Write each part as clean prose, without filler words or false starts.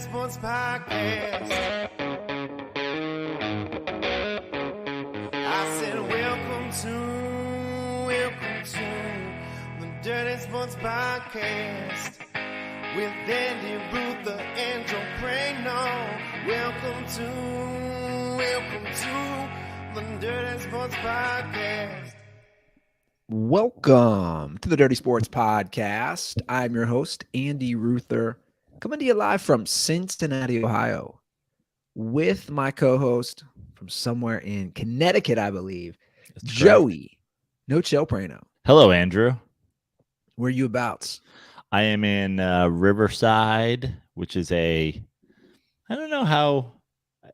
Sports Podcast. I said, welcome to the Dirty Sports Podcast with Andy Ruther and Joe Prano. Welcome to the Dirty Sports Podcast. Welcome to the Dirty Sports Podcast. I'm your host, Andy Ruther, coming to you live from Cincinnati, Ohio, with my co-host from somewhere in Connecticut, I believe, Joey No Chill Prano. Hello, Andrew. Where are you abouts? I am in Riverside, which is I don't know how,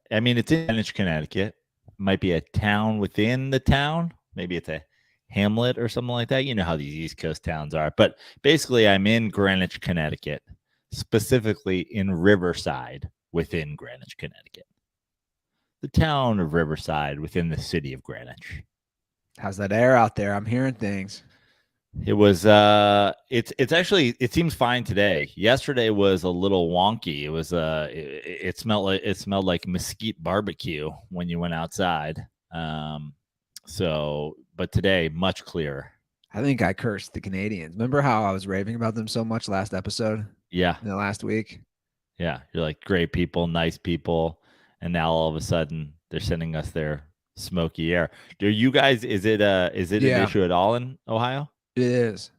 it's in Greenwich, Connecticut. It might be a town within the town. Maybe it's a hamlet or something like that. You know how these East Coast towns are. But basically, I'm in Greenwich, Connecticut, specifically in Riverside within Greenwich, Connecticut. The town of Riverside within the city of Greenwich. How's that air out there? I'm hearing things. It was it's actually, it seems fine today. Yesterday was a little wonky. It was it smelled like mesquite barbecue when you went outside. But today much clearer. I think I cursed the Canadians. Remember how I was raving about them so much last episode? Yeah. In the last week? Yeah. You're like great people, nice people. And now all of a sudden they're sending us their smoky air. Do you guys, is it an issue at all in Ohio? It is.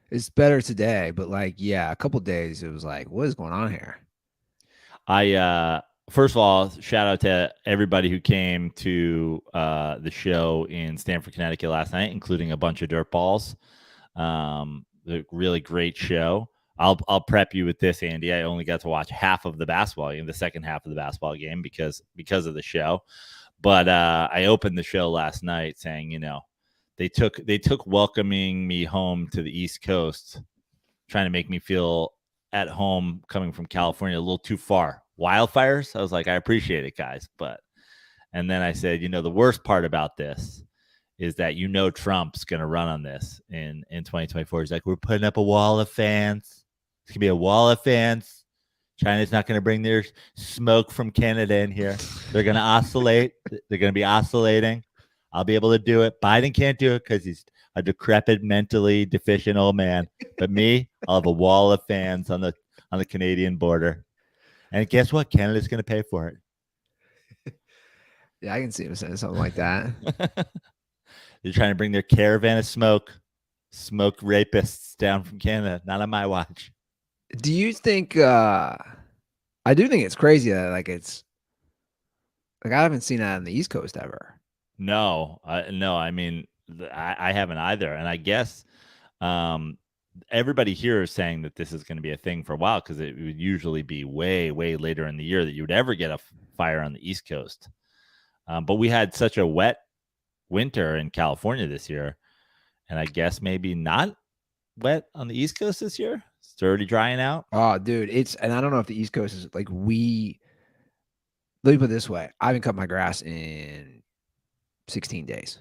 It's better today, but a couple days it was like, what is going on here? First of all, shout out to everybody who came to the show in Stamford, Connecticut last night, including a bunch of dirtballs. A really great show. I'll prep you with this, Andy. I only got to watch half of the basketball game, the second half of the basketball game, because of the show. But I opened the show last night saying, they took welcoming me home to the East Coast, trying to make me feel at home coming from California a little too far. Wildfires. I was like, I appreciate it, guys. And then I said, the worst part about this is that, Trump's going to run on this in 2024. He's like, we're putting up a wall of fans. It's going to be a wall of fans. China's not going to bring their smoke from Canada in here. They're going to oscillate. They're going to be oscillating. I'll be able to do it. Biden can't do it because he's a decrepit, mentally deficient old man. But me, I'll have a wall of fans on the Canadian border. And guess what? Canada's going to pay for it. Yeah, I can see him saying something like that. They're trying to bring their caravan of smoke rapists down from Canada. Not on my watch. Do you think? I do think it's crazy that I haven't seen that on the East Coast ever. No. I haven't either. And I guess everybody here is saying that this is going to be a thing for a while, because it would usually be way, way later in the year that you would ever get a fire on the East Coast. But we had such a wet winter in California this year, and I guess maybe not wet on the East Coast this year. It's already drying out. Oh, dude, and I don't know if the East Coast is let me put it this way. I haven't cut my grass in 16 days.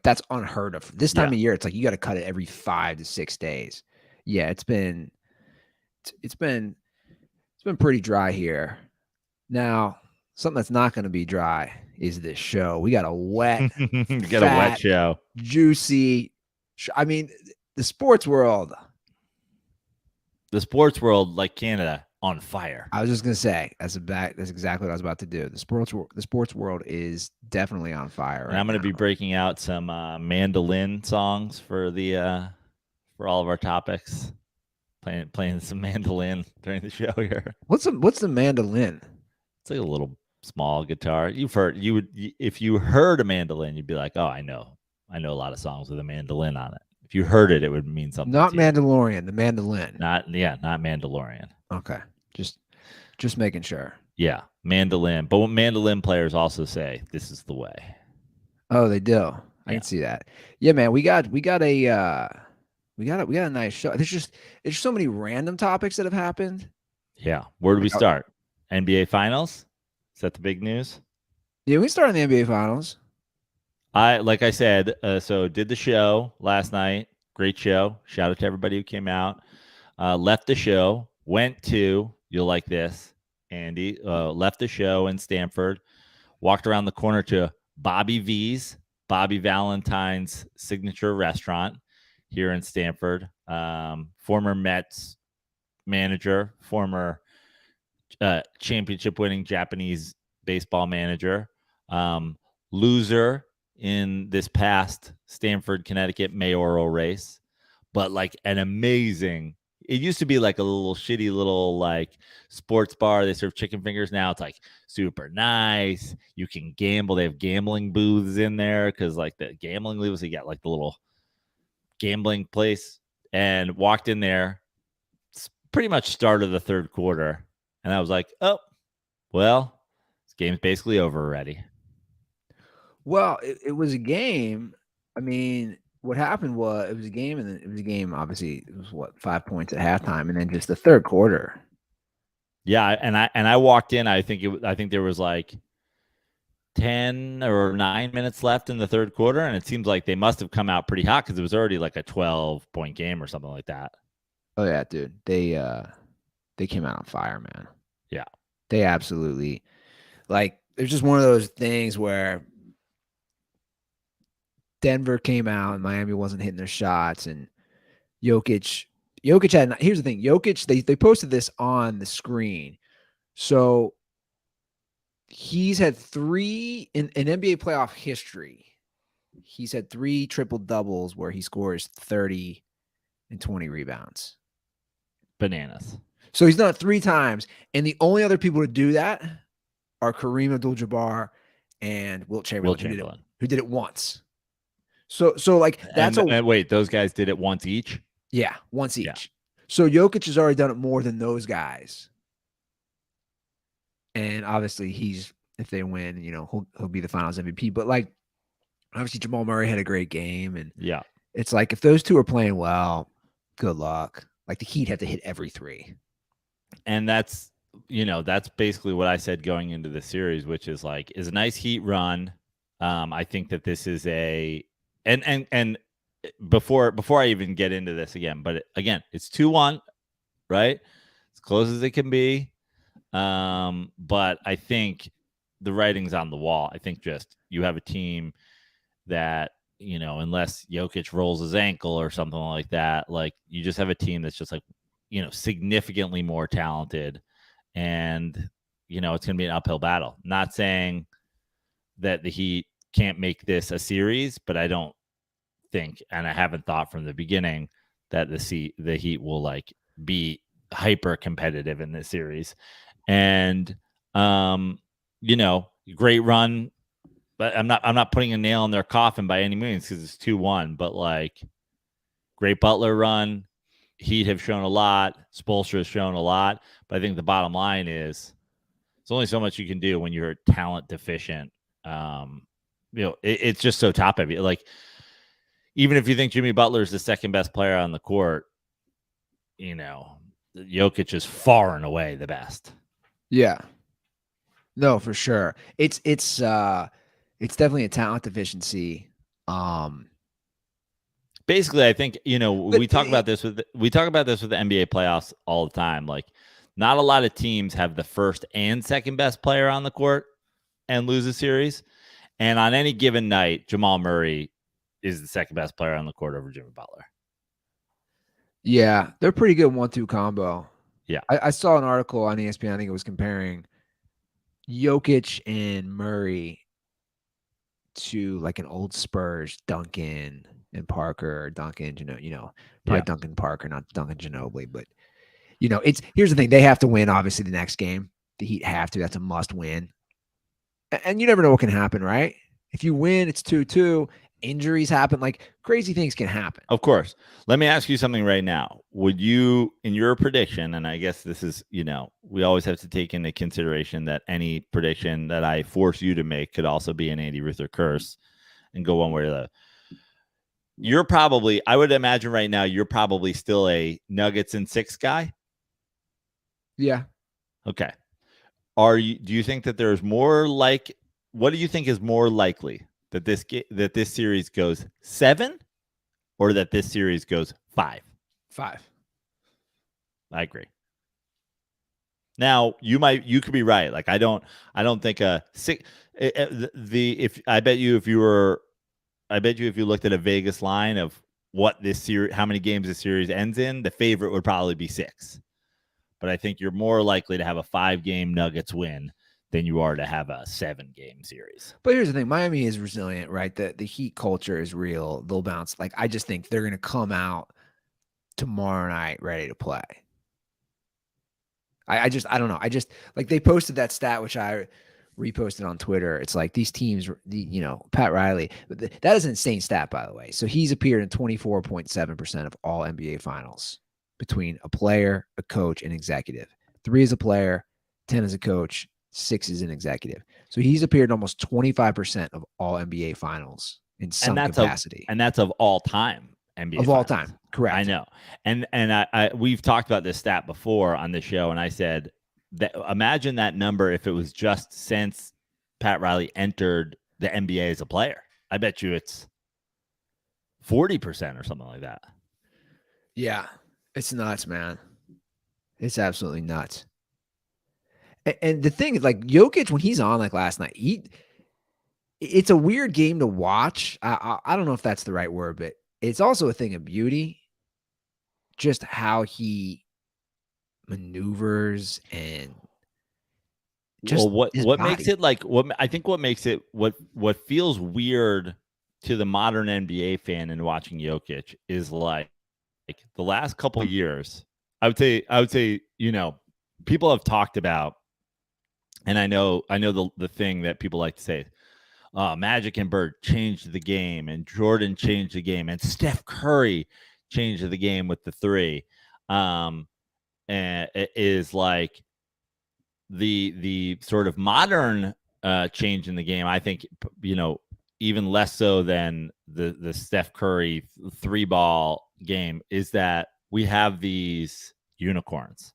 That's unheard of. This time of year, it's like you got to cut it every 5 to 6 days. Yeah, it's been pretty dry here. Now, something that's not going to be dry is this show. We got a wet, a wet show, juicy. The sports world, like Canada, on fire. I was just gonna say that's exactly what I was about to do. The sports world is definitely on fire. And I'm going to be breaking out some mandolin songs for all of our topics. Playing some mandolin during the show here. What's the mandolin? It's like a little small guitar. If you heard a mandolin, you'd be like, oh, I know a lot of songs with a mandolin on it. If you heard it, it would mean something. Not Mandalorian, the mandolin. Not Mandalorian. Okay. Just making sure. Yeah, mandolin. But what mandolin players also say, this is the way. Oh, they do. I can see that. Yeah, man, we got a nice show. There's so many random topics that have happened. Yeah. Where do we start? NBA Finals? Is that the big news? Yeah, we started in the NBA Finals. Like I said, so did the show last night. Great show. Shout out to everybody who came out. Left the show, went to You'll like this, Andy. Left the show in Stanford, walked around the corner to Bobby Valentine's signature restaurant here in Stanford. Former Mets manager, former championship-winning Japanese baseball manager, loser in this past Stanford, Connecticut mayoral race, but like an amazing. It used to be like a little shitty little like sports bar. They serve chicken fingers. Now it's like super nice. You can gamble. They have gambling booths in there because like the gambling leagues, you got like the little gambling place. And walked in there. It's pretty much start of the third quarter. And I was like, oh, well, this game's basically over already. Well, it was a game. I mean, what happened was it was a game, and then it was a game. Obviously, it was 5 points at halftime, and then just the third quarter. Yeah, and I walked in. I think there was like 10 or 9 minutes left in the third quarter, and it seems like they must have come out pretty hot because it was already like a 12-point game or something like that. Oh yeah, dude. They came out on fire, man. Yeah. They absolutely like there's just one of those things where Denver came out and Miami wasn't hitting their shots, and Jokic had. Here's the thing, Jokic. They posted this on the screen, so he's had 3 in NBA playoff history. He's had 3 triple doubles where he scores 30 and 20 rebounds. Bananas. So he's done it 3 times, and the only other people to do that are Kareem Abdul-Jabbar and Wilt Chamberlain, who did it once. So like that's and wait, those guys did it once each? Yeah, once each. Yeah. So Jokic has already done it more than those guys. And obviously if they win, he'll be the finals MVP. But like obviously Jamal Murray had a great game, and yeah, it's like if those two are playing well, good luck. Like the Heat have to hit every 3. And that's basically what I said going into the series, which is like is a nice Heat run. I think that this is and before I even get into this again, but again, it's 2-1, right? As close as it can be. But I think the writing's on the wall. I think just you have a team that, unless Jokic rolls his ankle or something like that, like you just have a team that's just like, significantly more talented, and, it's going to be an uphill battle. Not saying that the Heat can't make this a series, but I don't think, and I haven't thought from the beginning that the Heat will like be hyper competitive in this series. And great run, but I'm not putting a nail in their coffin by any means because it's 2-1, but like great Butler run. Heat have shown a lot. Spoelstra has shown a lot, but I think the bottom line is there's only so much you can do when you're talent deficient. It's just so top heavy. Like, even if you think Jimmy Butler is the second best player on the court, Jokic is far and away the best. Yeah. No, for sure. It's definitely a talent deficiency. Basically, I think, we talk about this with the NBA playoffs all the time. Like, not a lot of teams have the first and second best player on the court and lose a series. And on any given night, Jamal Murray is the second best player on the court over Jimmy Butler. Yeah, they're pretty good 1-2 combo. Yeah. I saw an article on ESPN. I think it was comparing Jokic and Murray to like an old Spurs Duncan and Parker, or Duncan, probably Duncan Parker, not Duncan Ginobili, but here's the thing. They have to win, obviously, the next game. The Heat have to. That's a must win. And you never know what can happen, right? If you win, it's 2-2. Injuries happen. Like crazy things can happen. Of course. Let me ask you something right now. Would you, in your prediction, and I guess this is, we always have to take into consideration that any prediction that I force you to make could also be an Andy Ruther curse and go one way or the other. You're probably, I would imagine right now, you're probably still a Nuggets in 6 guy. Yeah. Okay. Do you think that there's more what do you think is more likely, that this series goes 7 or that this series goes 5? 5. I agree. Now you could be right. Like I don't think a six. If I bet you if you looked at a Vegas line of what this series, how many games this series ends in, the favorite would probably be 6. But I think you're more likely to have a 5-game Nuggets win than you are to have a 7-game series. But here's the thing: Miami is resilient, right? The Heat culture is real. They'll bounce. Like I just think they're going to come out tomorrow night ready to play. I don't know. I just like they posted that stat, which I reposted on Twitter. It's like these teams, Pat Riley. That is an insane stat, by the way. So he's appeared in 24.7% of all NBA finals between a player, a coach, and executive. 3 as a player, 10 as a coach, 6 as an executive. So he's appeared in almost 25% of all NBA finals in some capacity. And that's of all time. NBA of all finals. time, correct. I know, and I we've talked about this stat before on the show, and I said that imagine that number if it was just since Pat Riley entered the NBA as a player. I bet you it's 40% or something like that. Yeah, it's nuts, man. It's absolutely nuts. And the thing is, like Jokic, when he's on like last night, it's a weird game to watch. I don't know if that's the right word, but it's also a thing of beauty, just how he maneuvers and just what makes it like what feels weird to the modern NBA fan in watching Jokic is like the last couple of years. I would say people have talked about, and I know the thing that people like to say. Magic and Bird changed the game, and Jordan changed the game, and Steph Curry changed the game with the 3. And it is like the sort of modern change in the game. I think even less so than the Steph Curry 3-ball game is that we have these unicorns.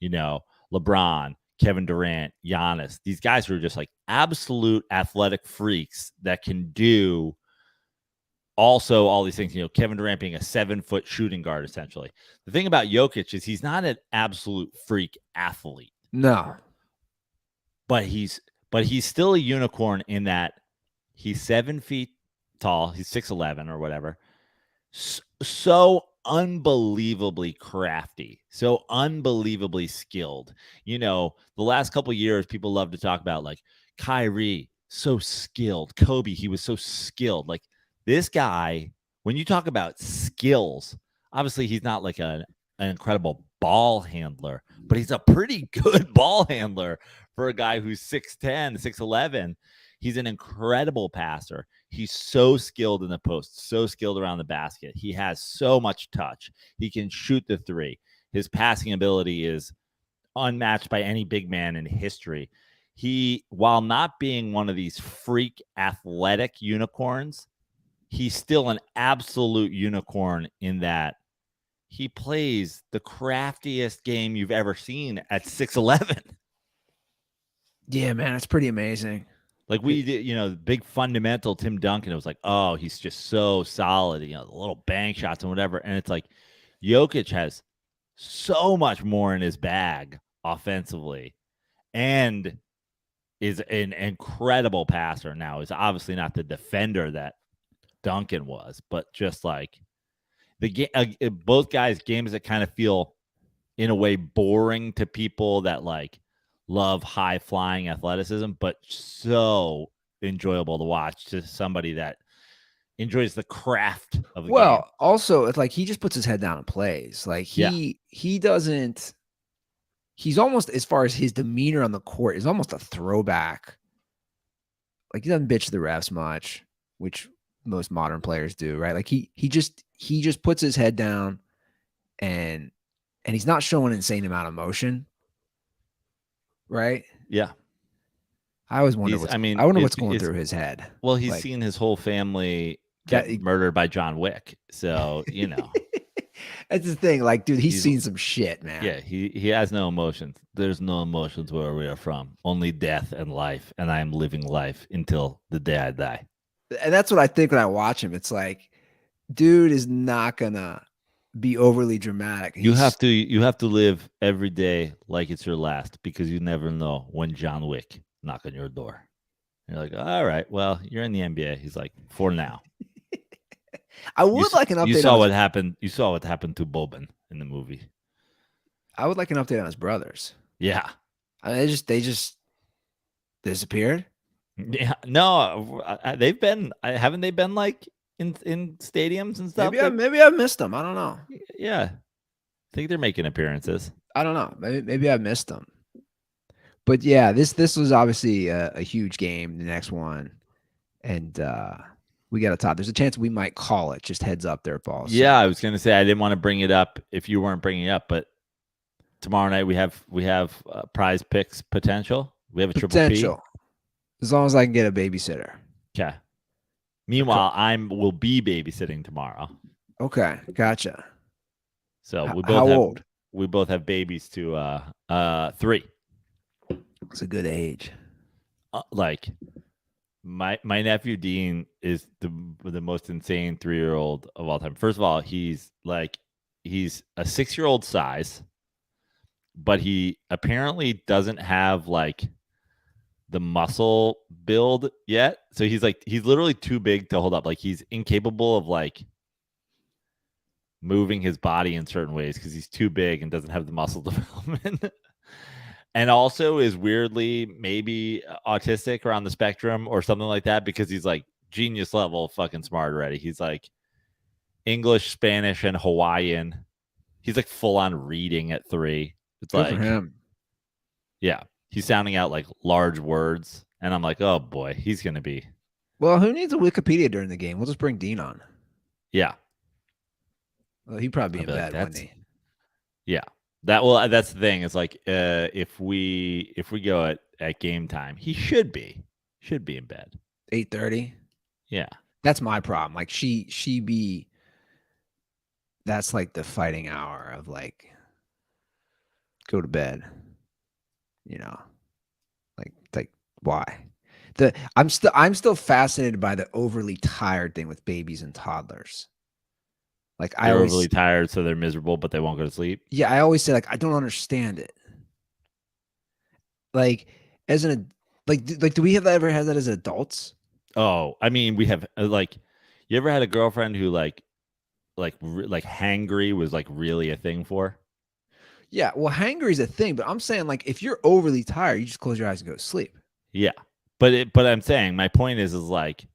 LeBron, Kevin Durant, Giannis, these guys are just like absolute athletic freaks that can do also all these things. Kevin Durant being a 7-foot shooting guard, essentially. The thing about Jokic is he's not an absolute freak athlete. No. But he's still a unicorn in that he's 7 feet tall. He's 6'11" or whatever. So unbelievably crafty, so unbelievably skilled. The last couple of years, people love to talk about like Kyrie, so skilled. Kobe, he was so skilled. Like this guy, when you talk about skills, obviously he's not like an incredible ball handler, but he's a pretty good ball handler for a guy who's 6'10", 6'11". He's an incredible passer. He's so skilled in the post, so skilled around the basket. He has so much touch. He can shoot the 3. His passing ability is unmatched by any big man in history. He, while not being one of these freak athletic unicorns, he's still an absolute unicorn in that he plays the craftiest game you've ever seen at 6'11". Yeah, man, it's pretty amazing. Like we did, big fundamental Tim Duncan. It was like, oh, he's just so solid. The little bank shots and whatever. And it's like Jokic has so much more in his bag offensively and is an incredible passer. Now, is obviously not the defender that Duncan was, but just like the game, both guys' games that kind of feel in a way boring to people that like love high flying athleticism, but so enjoyable to watch to somebody that enjoys the craft of the game. Also, it's like he just puts his head down and plays. Like he doesn't. He's almost, as far as his demeanor on the court, is almost a throwback. Like he doesn't bitch the refs much, which most modern players do, right? Like he just puts his head down, and he's not showing an insane amount of emotion. Right? Yeah. I always wonder what's going through his head. Well, he's seen his whole family get murdered by John Wick. So, That's the thing. Like, dude, he's seen some shit, man. Yeah, he has no emotions. There's no emotions where we are from. Only death and life. And I am living life until the day I die. And that's what I think when I watch him. It's like, dude is not gonna be overly dramatic. You have to live every day like it's your last, because you never know when John Wick knock on your door. You're like, all right, well, you're in the NBA. He's like, for now. I would like an update. You saw what happened. You saw what happened to Boban in the movie. I would like an update on his brothers. Yeah, they just disappeared. Yeah, no, they've been. Haven't they been like in stadiums and stuff? Maybe I missed them. I don't know. Yeah, I think they're making appearances. I don't know. Maybe I missed them. But yeah, this was obviously a huge game. The next one, and we got to talk. There's a chance we might call it. Just heads up there, Paul. Yeah, I was gonna say I didn't want to bring it up if you weren't bringing it up, but tomorrow night we have prize picks potential. We have a triple P. As long as I can get a babysitter. Okay. Meanwhile, will be babysitting tomorrow. Okay, gotcha. So how old? We both have babies to 3. It's a good age. Like my nephew Dean is the most insane 3-year-old of all time. First of all, he's a 6-year-old size, but he apparently doesn't have like the muscle build yet. So he's literally too big to hold up. Like he's incapable of like moving his body in certain ways because he's too big and doesn't have the muscle development. And also is weirdly maybe autistic or on the spectrum or something like that, because he's like genius level fucking smart already. He's like English, Spanish, and Hawaiian. He's like full on reading at 3. It's Good like for him. Yeah. He's sounding out like large words. And I'm like, oh boy, he's going to be. Well, who needs a Wikipedia during the game? We'll just bring Dean on. Yeah. Well, he'd probably be in bed, wouldn't he? Yeah. That's the thing. It's like if we go at game time, he should be in bed. 8:30. Yeah. That's my problem. Like that's like the fighting hour of like go to bed. You know. Like why? I'm still fascinated by the overly tired thing with babies and toddlers. Like they're overly tired, so they're miserable, but they won't go to sleep. Yeah, I always say like I don't understand it. Like do we ever had that as adults? Oh, I mean, we have like, you ever had a girlfriend who like hangry was like really a thing for? Yeah, well, hangry is a thing, but I'm saying like if you're overly tired, you just close your eyes and go to sleep. Yeah, but I'm saying my point is like,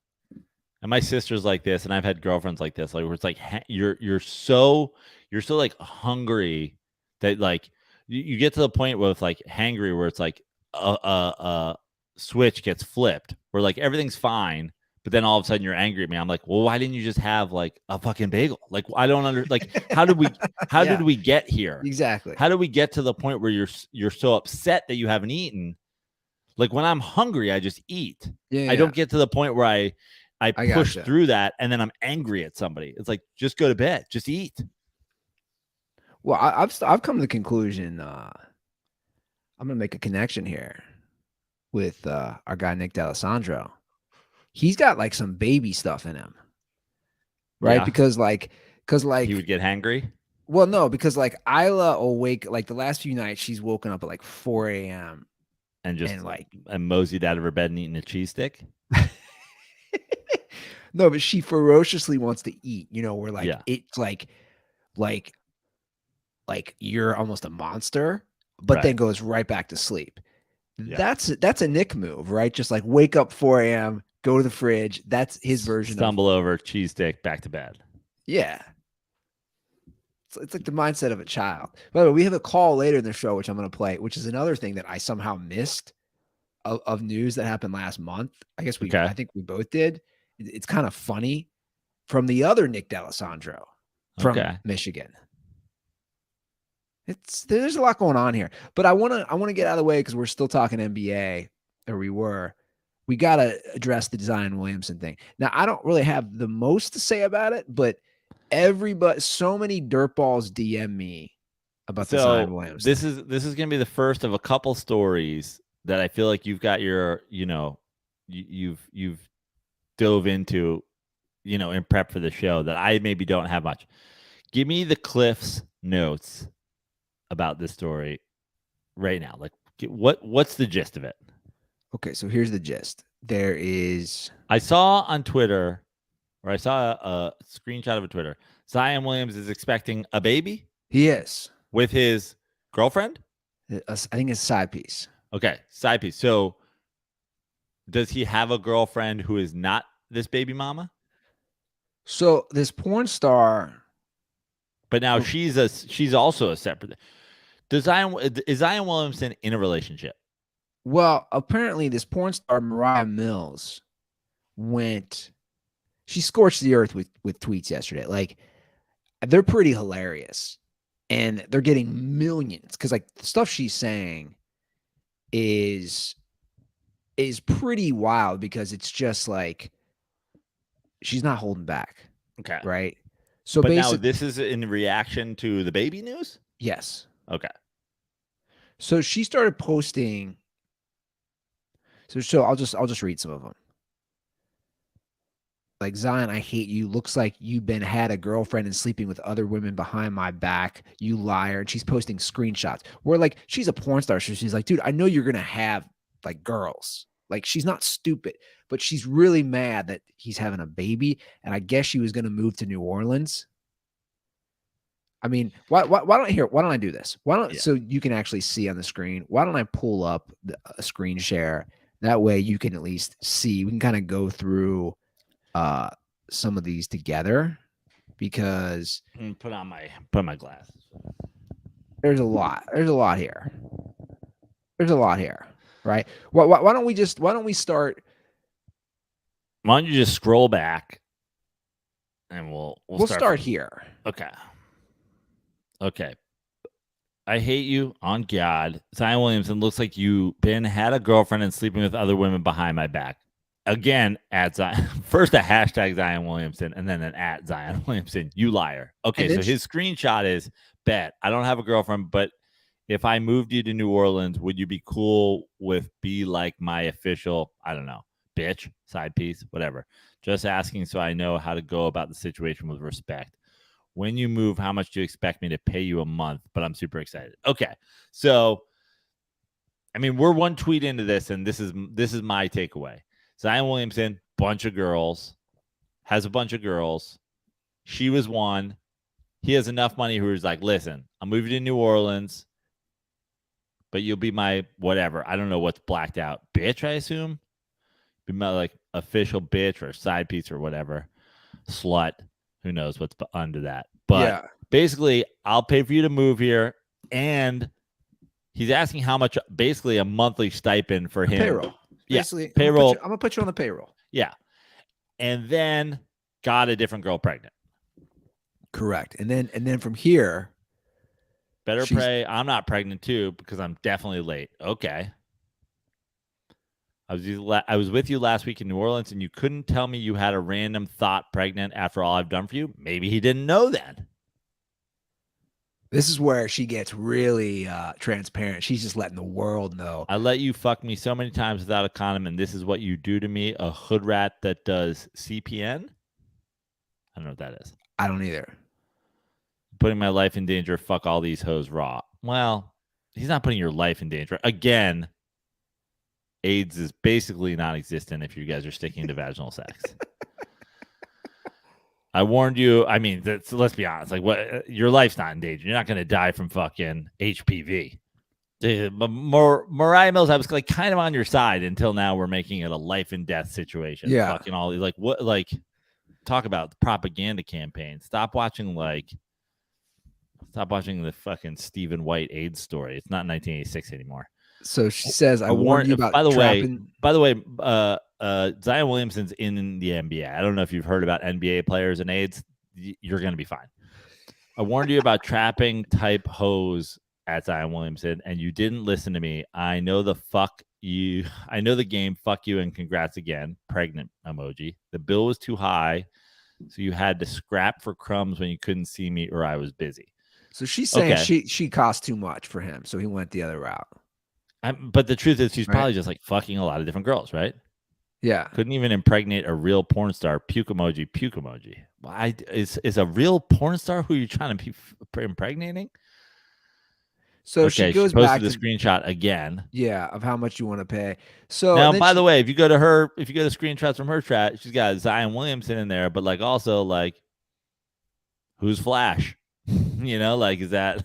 and my sister's like this, and I've had girlfriends like this, like where it's like you're so like hungry that like you get to the point where it's like hangry where it's like a switch gets flipped where like everything's fine, but then all of a sudden you're angry at me. I'm like, well, why didn't you just have like a fucking bagel? Like I don't like how did we get here? Exactly. How do we get to the point where you're so upset that you haven't eaten? Like when I'm hungry, I just eat. I don't get to the point where I push through that and then I'm angry at somebody. It's like, just go to bed, just eat. Well, I've come to the conclusion. I'm gonna make a connection here with our guy Nick D'Alessandro. He's got like some baby stuff in him, right? Yeah. Because he would get hangry. Well, no, because like Isla will wake like the last few nights she's woken up at like 4 a.m. and moseyed out of her bed and eaten a cheese stick. No, but she ferociously wants to eat, you know, where like it's like you're almost a monster, but then goes right back to sleep. Yeah. That's a Nick move, right? Just like wake up 4 a.m., go to the fridge. That's his version. Stumble over, cheese stick, back to bed. Yeah. It's like the mindset of a child. By the way, we have a call later in the show, which I'm going to play, which is another thing that I somehow missed of news that happened last month. I guess I think we both did. It's kind of funny from the other Nick D'Alessandro from Michigan. There's a lot going on here, but I want to get out of the way because we're still talking NBA, or we got to address the Zion Williamson thing. Now, I don't really have the most to say about it, but so many dirtballs DM me about the Zion Williamson. This is going to be the first of a couple stories that I feel like you've got you've dove into, in prep for the show that I maybe don't have much. Give me the Cliff's notes about this story right now. Like, what's the gist of it? Okay, so here's the gist. There is. I saw on Twitter, or I saw a screenshot of a Twitter. Zion Williams is expecting a baby. He is with his girlfriend. I think it's a side piece. Okay, side piece. So, does he have a girlfriend who is not this baby mama? So this porn star. But now she's also a separate. Is Zion Williamson in a relationship? Well, apparently this porn star Mariah Mills she scorched the earth with tweets yesterday. Like, they're pretty hilarious, and they're getting millions because like the stuff she's saying is pretty wild because it's just like she's not holding back. Okay, right. So, but now this is in reaction to the baby news. Yes. Okay. So she started posting. So I'll just read some of them. Like, Zion, I hate you. Looks like you've had a girlfriend and sleeping with other women behind my back. You liar. And she's posting screenshots where like she's a porn star. So she's like, dude, I know you're gonna have like girls. Like, she's not stupid, but she's really mad that he's having a baby. And I guess she was gonna move to New Orleans. I mean, why don't I do this? So you can actually see on the screen? Why don't I pull up a screen share? That way you can at least see. We can kind of go through some of these together because put on my glasses. There's a lot here. Right? Why don't we start? Why don't you just scroll back and we'll start here. Okay. I hate you on God. Zion Williamson, looks like you had a girlfriend and sleeping with other women behind my back. Again, at Zion. First a hashtag Zion Williamson and then an at Zion Williamson. You liar. Okay, so his screenshot is, bet I don't have a girlfriend, but if I moved you to New Orleans, would you be cool with be like my official, I don't know, bitch, side piece, whatever. Just asking so I know how to go about the situation with respect. When you move, how much do you expect me to pay you a month? But I'm super excited. Okay. So, I mean, we're one tweet into this, and this is my takeaway. Zion Williamson, has a bunch of girls. She was one. He has enough money who is like, listen, I'm moving to New Orleans, but you'll be my whatever. I don't know what's blacked out. Bitch, I assume. Be my like official bitch or side piece or whatever. Slut. Who knows what's under that? But basically, I'll pay for you to move here. And he's asking how much, basically, a monthly stipend for him. Payroll. Basically, payroll. I'm going to put you on the payroll. Yeah. And then got a different girl pregnant. Correct. And then from here. Better pray I'm not pregnant too because I'm definitely late. Okay. I was with you last week in New Orleans, and you couldn't tell me you had a random thought pregnant after all I've done for you. Maybe he didn't know then. This is where she gets really transparent. She's just letting the world know. I let you fuck me so many times without a condom, and this is what you do to me, a hood rat that does CPN? I don't know what that is. I don't either. Putting my life in danger. Fuck all these hoes raw. Well, he's not putting your life in danger. Again, AIDS is basically non-existent if you guys are sticking to vaginal sex. I warned you. I mean, let's be honest. Like, what? Your life's not in danger. You're not going to die from fucking HPV. Mariah Mills, I was like kind of on your side until now. We're making it a life and death situation. Yeah. Fucking all like what? Like, talk about the propaganda campaign. Stop watching the fucking Stephen White AIDS story. It's not 1986 anymore. So she says, I warned you about trapping. By the way, Zion Williamson's in the NBA. I don't know if you've heard about NBA players and AIDS. You're going to be fine. I warned you about trapping type hoes at Zion Williamson, and you didn't listen to me. I know the game. Fuck you, and congrats again. Pregnant emoji. The bill was too high, so you had to scrap for crumbs when you couldn't see me or I was busy. So she's saying she cost too much for him, so he went the other route. But the truth is, she's probably just like fucking a lot of different girls, right? Yeah. Couldn't even impregnate a real porn star. Puke emoji, puke emoji. Is a real porn star who you're trying to be impregnating? So Okay, she goes posted back the to screenshot again. of how much you want to pay. So Now, and then by the way, if you go to screenshots from her chat, she's got Zion Williamson in there, but like also like, who's Flash? Like, is that?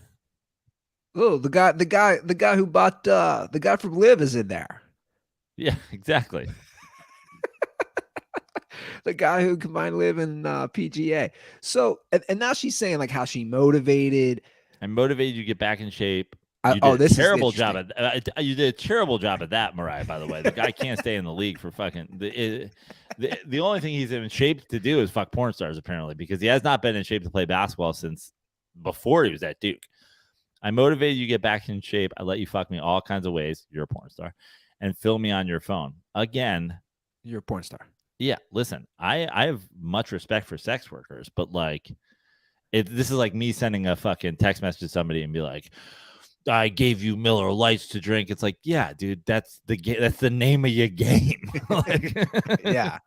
oh, the guy who bought the guy from LIV is in there. Yeah, exactly. The guy who combined LIV and PGA. So and now she's saying like how she motivated. I motivated you to get back in shape. This is terrible job at you did a terrible job at that, Mariah. By the way, the guy can't stay in the league for fucking the only thing he's in shape to do is fuck porn stars apparently, because he has not been in shape to play basketball since before he was at Duke. I motivated you to get back in shape. I let you fuck me all kinds of ways. You're a porn star, and film me on your phone again. You're a porn star. Yeah, listen, I have much respect for sex workers, but like, this is like me sending a fucking text message to somebody and be like, I gave you Miller Lights to drink. It's like, yeah, dude, that's the name of your game. Yeah.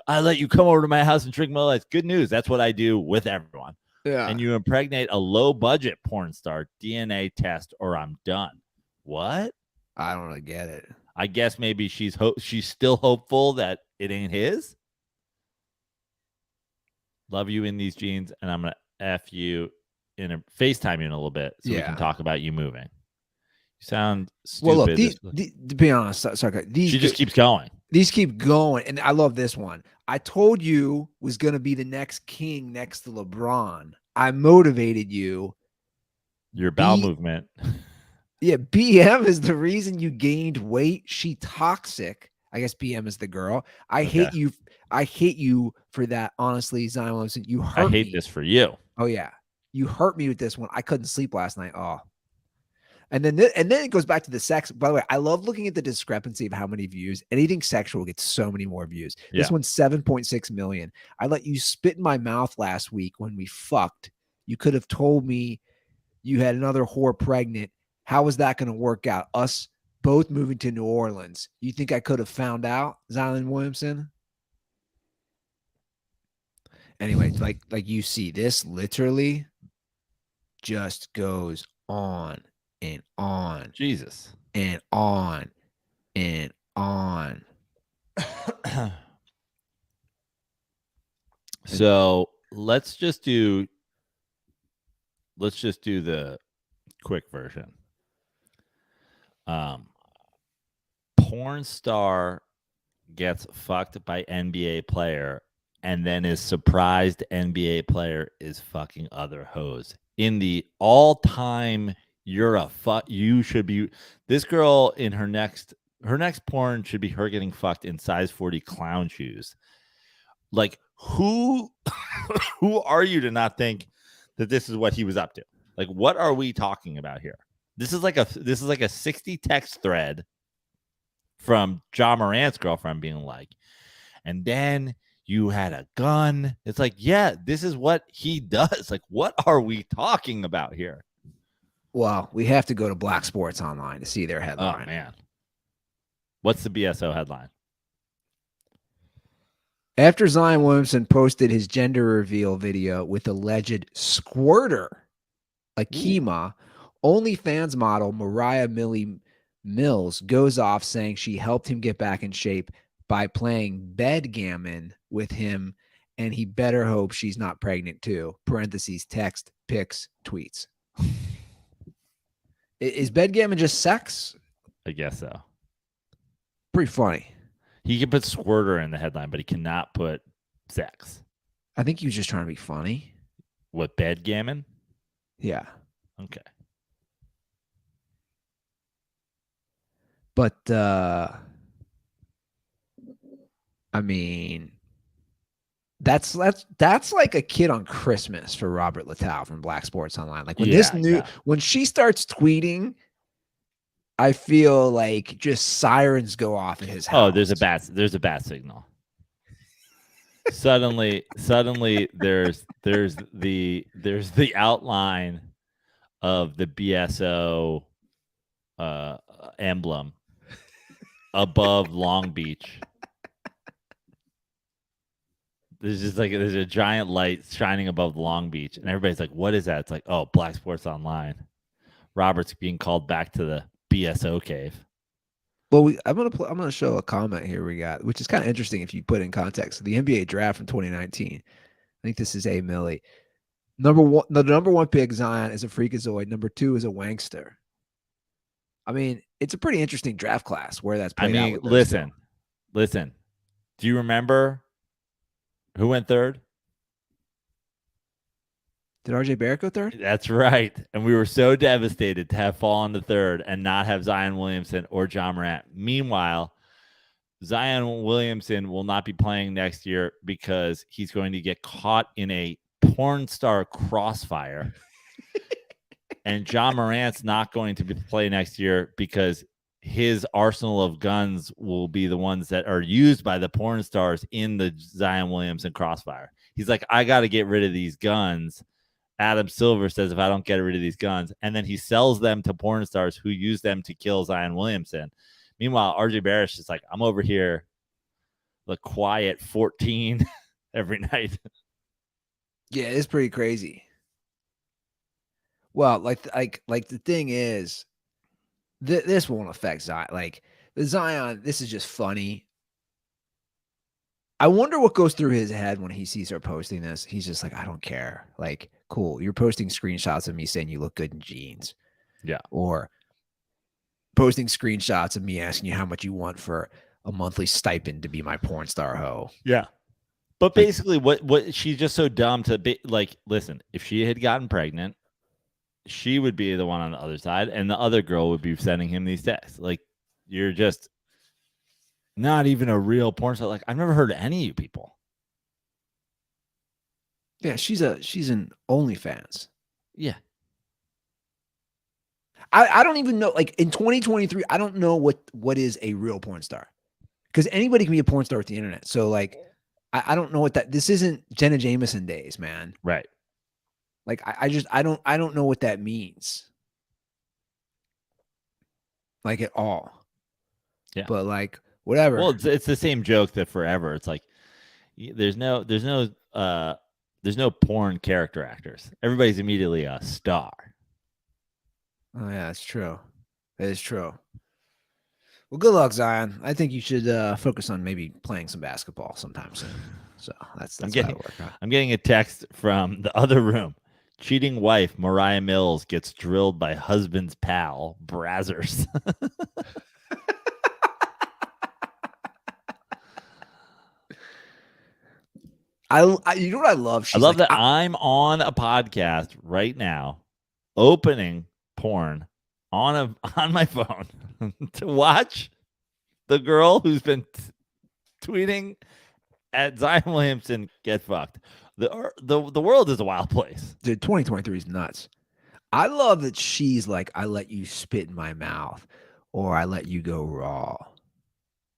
I let you come over to my house and drink Miller Lights. Good news. That's what I do with everyone. Yeah. And you impregnate a low budget porn star, DNA test, or I'm done. What? I don't really get it. I guess maybe she's still hopeful that it ain't his. Love you in these jeans, and I'm gonna F you in a FaceTime you in a little bit so we can talk about you moving. You sound stupid. Well, look, to be honest, sorry, she just keeps going. These keep going, and I love this one. I told you was going to be the next king next to LeBron. I motivated you. Your bowel movement. Yeah, BM is the reason you gained weight. She toxic. I guess BM is the girl. I hate you. I hate you for that. Honestly, Zion Williamson, you hurt me. I hate this for you. Oh yeah, you hurt me with this one. I couldn't sleep last night. Oh, and then it goes back to the sex. By the way, I love looking at the discrepancy of how many views. Anything sexual gets so many more views. Yeah. This one's 7.6 million. I let you spit in my mouth last week when we fucked. You could have told me you had another whore pregnant. How was that going to work out? Us both moving to New Orleans. You think I could have found out, Zion Williamson? Anyway, like you see, this literally just goes on and on. Jesus. And on and on. So let's just do the quick version. Porn star gets fucked by NBA player and then is surprised NBA player is fucking other hoes. In the all-time, you should be, this girl in her next porn should be her getting fucked in size 40 clown shoes. Like, who are you to not think that this is what he was up to? Like, what are we talking about here? This is like a 60 text thread from John Morant's girlfriend being like, and then you had a gun. It's like, yeah, this is what he does. Like, what are we talking about here? Well, we have to go to Black Sports Online to see their headline. Oh, man. What's the BSO headline? After Zion Williamson posted his gender reveal video with alleged squirter Akima, OnlyFans model Mariah Mills goes off saying she helped him get back in shape by playing bedgammon with him, and he better hope she's not pregnant too. Parentheses, text, pics, tweets. Is bedgammon just sex? I guess so. Pretty funny. He can put squirter in the headline, but he cannot put sex. I think he was just trying to be funny. What, bedgammon? Yeah. Okay. But I mean, that's like a kid on Christmas for Robert Littau from Black Sports Online. Like when when she starts tweeting, I feel like just sirens go off in his house. Oh, there's a bat signal. suddenly there's the outline of the BSO emblem above Long Beach. there's a giant light shining above Long Beach, and everybody's like, "What is that?" It's like, "Oh, Black Sports Online." Robert's being called back to the BSO cave. Well, I'm gonna show a comment here we got, which is kind of interesting if you put in context. The NBA draft from 2019. I think this is A. Millie. The number one pick, Zion, is a freakazoid. Number 2 is a wankster. I mean, it's a pretty interesting draft class where that's played out. Listen. Do you remember who went third? Did RJ Barrett go third? That's right. And we were so devastated to have fallen to third and not have Zion Williamson or John Morant. Meanwhile, Zion Williamson will not be playing next year because he's going to get caught in a porn star crossfire. And John Morant's not going to play next year because his arsenal of guns will be the ones that are used by the porn stars in the Zion Williamson crossfire. He's like, I got to get rid of these guns. Adam Silver says, if I don't get rid of these guns, and then he sells them to porn stars who use them to kill Zion Williamson. Meanwhile, RJ Barrett's just like, I'm over here, the quiet 14 every night. Yeah, it's pretty crazy. Well, like the thing is, this won't affect Zion. Like the Zion, this is just funny. I wonder what goes through his head when he sees her posting this. He's just like, I don't care. Like, cool. You're posting screenshots of me saying you look good in jeans. Yeah. Or posting screenshots of me asking you how much you want for a monthly stipend to be my porn star hoe. Yeah. But basically, what she's just so dumb to be like, listen, if she had gotten pregnant, she would be the one on the other side, and the other girl would be sending him these texts. Like, you're just not even a real porn star. Like, I've never heard of any of you people. Yeah, she's an OnlyFans. Yeah. I don't even know, like in 2023, I don't know what is a real porn star. Because anybody can be a porn star with the internet. So like I don't know what this isn't Jenna Jameson days, man. Right. Like I don't know what that means. Like at all. Yeah. But like whatever. Well, it's the same joke that forever. It's like there's no porn character actors. Everybody's immediately a star. Oh yeah, that's true. That is true. Well, good luck, Zion. I think you should focus on maybe playing some basketball sometime soon. So that's how it work out. I'm getting a text from the other room. Cheating wife Mariah Mills gets drilled by husband's pal, Brazzers. You know what I love? I love that I'm on a podcast right now, opening porn on my phone to watch the girl who's been tweeting at Zion Williamson get fucked. The world is a wild place. Dude, 2023 is nuts. I love that she's like, I let you spit in my mouth or I let you go raw.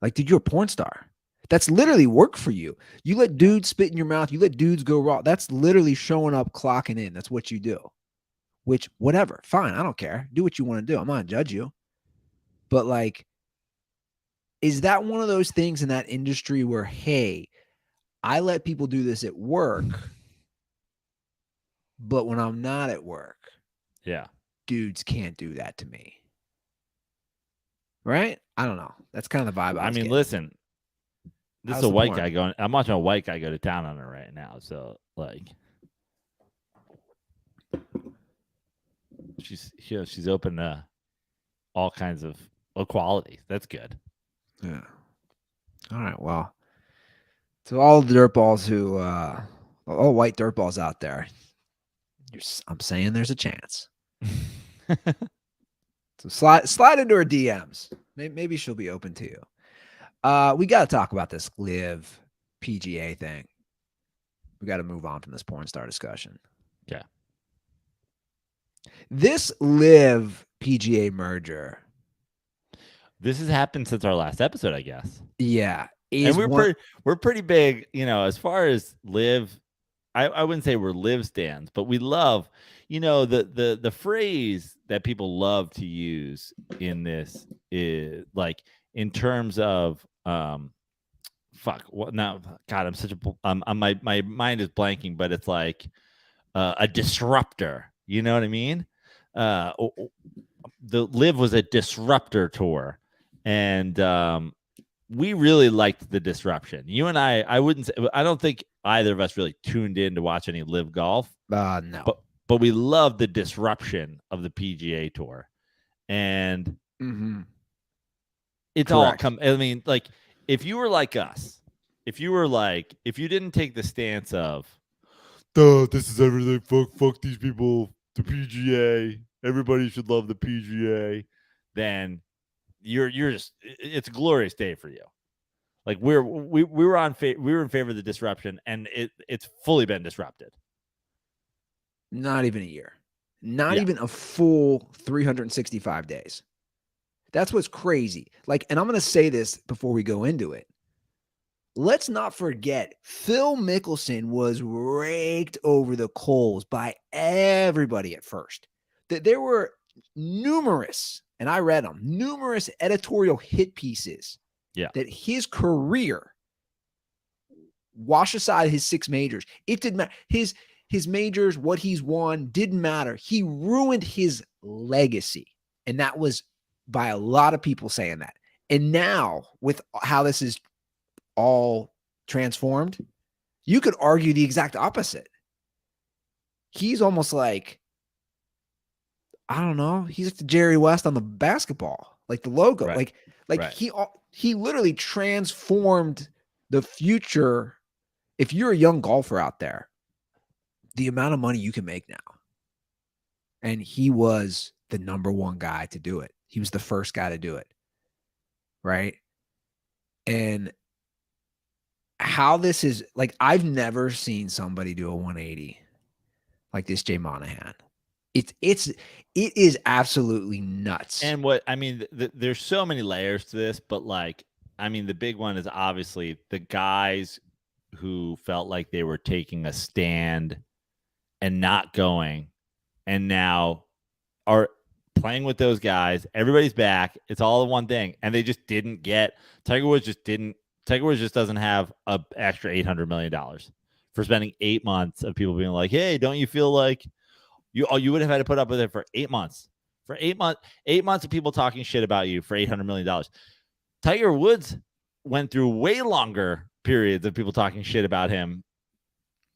Like, dude, you're a porn star. That's literally work for you. You let dudes spit in your mouth. You let dudes go raw. That's literally showing up, clocking in. That's what you do. Which, whatever. Fine. I don't care. Do what you want to do. I'm not going to judge you. But like, is that one of those things in that industry where, hey, I let people do this at work, but when I'm not at work, yeah, dudes can't do that to me. Right? I don't know. That's kind of the vibe. I mean, listen, this is a white guy going. I'm watching a white guy go to town on her right now. So like, she's open to all kinds of equality. That's good. Yeah. All right. Well, to all the dirtballs who, all white dirtballs out there, I'm saying there's a chance. So slide into her DMs. Maybe she'll be open to you. We got to talk about this LIV PGA thing. We got to move on from this porn star discussion. Yeah. This LIV PGA merger. This has happened since our last episode, I guess. Yeah. And we're pretty big, as far as LIV. I wouldn't say we're LIV stands, but we love, the phrase that people love to use in this is like in terms of fuck. What now? God, I'm such a my mind is blanking, but it's like a disruptor. You know what I mean? The LIV was a disruptor tour, and we really liked the disruption. You and I wouldn't say, I don't think either of us really tuned in to watch any LIV golf. No. But we loved the disruption of the PGA tour. And it's all come. I mean, like, if you were like us, if you didn't take the stance of, duh, this is everything, fuck these people, the PGA, everybody should love the PGA, then you're just, it's a glorious day for you. Like we were in favor of the disruption, and it's fully been disrupted. Not even a year. Not even a full 365 days. That's what's crazy. Like, and I'm going to say this before we go into it. Let's not forget, Phil Mickelson was raked over the coals by everybody at first. That there were numerous, and I read them, numerous editorial hit pieces that his career, wash aside his 6 majors, it didn't matter. His majors, what he's won, didn't matter. He ruined his legacy. And that was by a lot of people saying that. And now, with how this is all transformed, you could argue the exact opposite. He's almost like, I don't know, he's like the Jerry West on the basketball, like the logo. Right. Like he literally transformed the future. If you're a young golfer out there, the amount of money you can make now. And he was the #1 guy to do it. He was the first guy to do it. Right. And how this is, like, I've never seen somebody do a 180 like this Jay Monahan. It is absolutely nuts. And what I mean, there's so many layers to this, but like, I mean, the big one is obviously the guys who felt like they were taking a stand and not going, and now are playing with those guys. Everybody's back. It's all one thing, and they just didn't get. Tiger Woods just doesn't have an extra $800 million for spending 8 months of people being like, "Hey, don't you feel like you would have had to put up with it for 8 months? For 8 months of people talking shit about you for $800 million." Tiger Woods went through way longer periods of people talking shit about him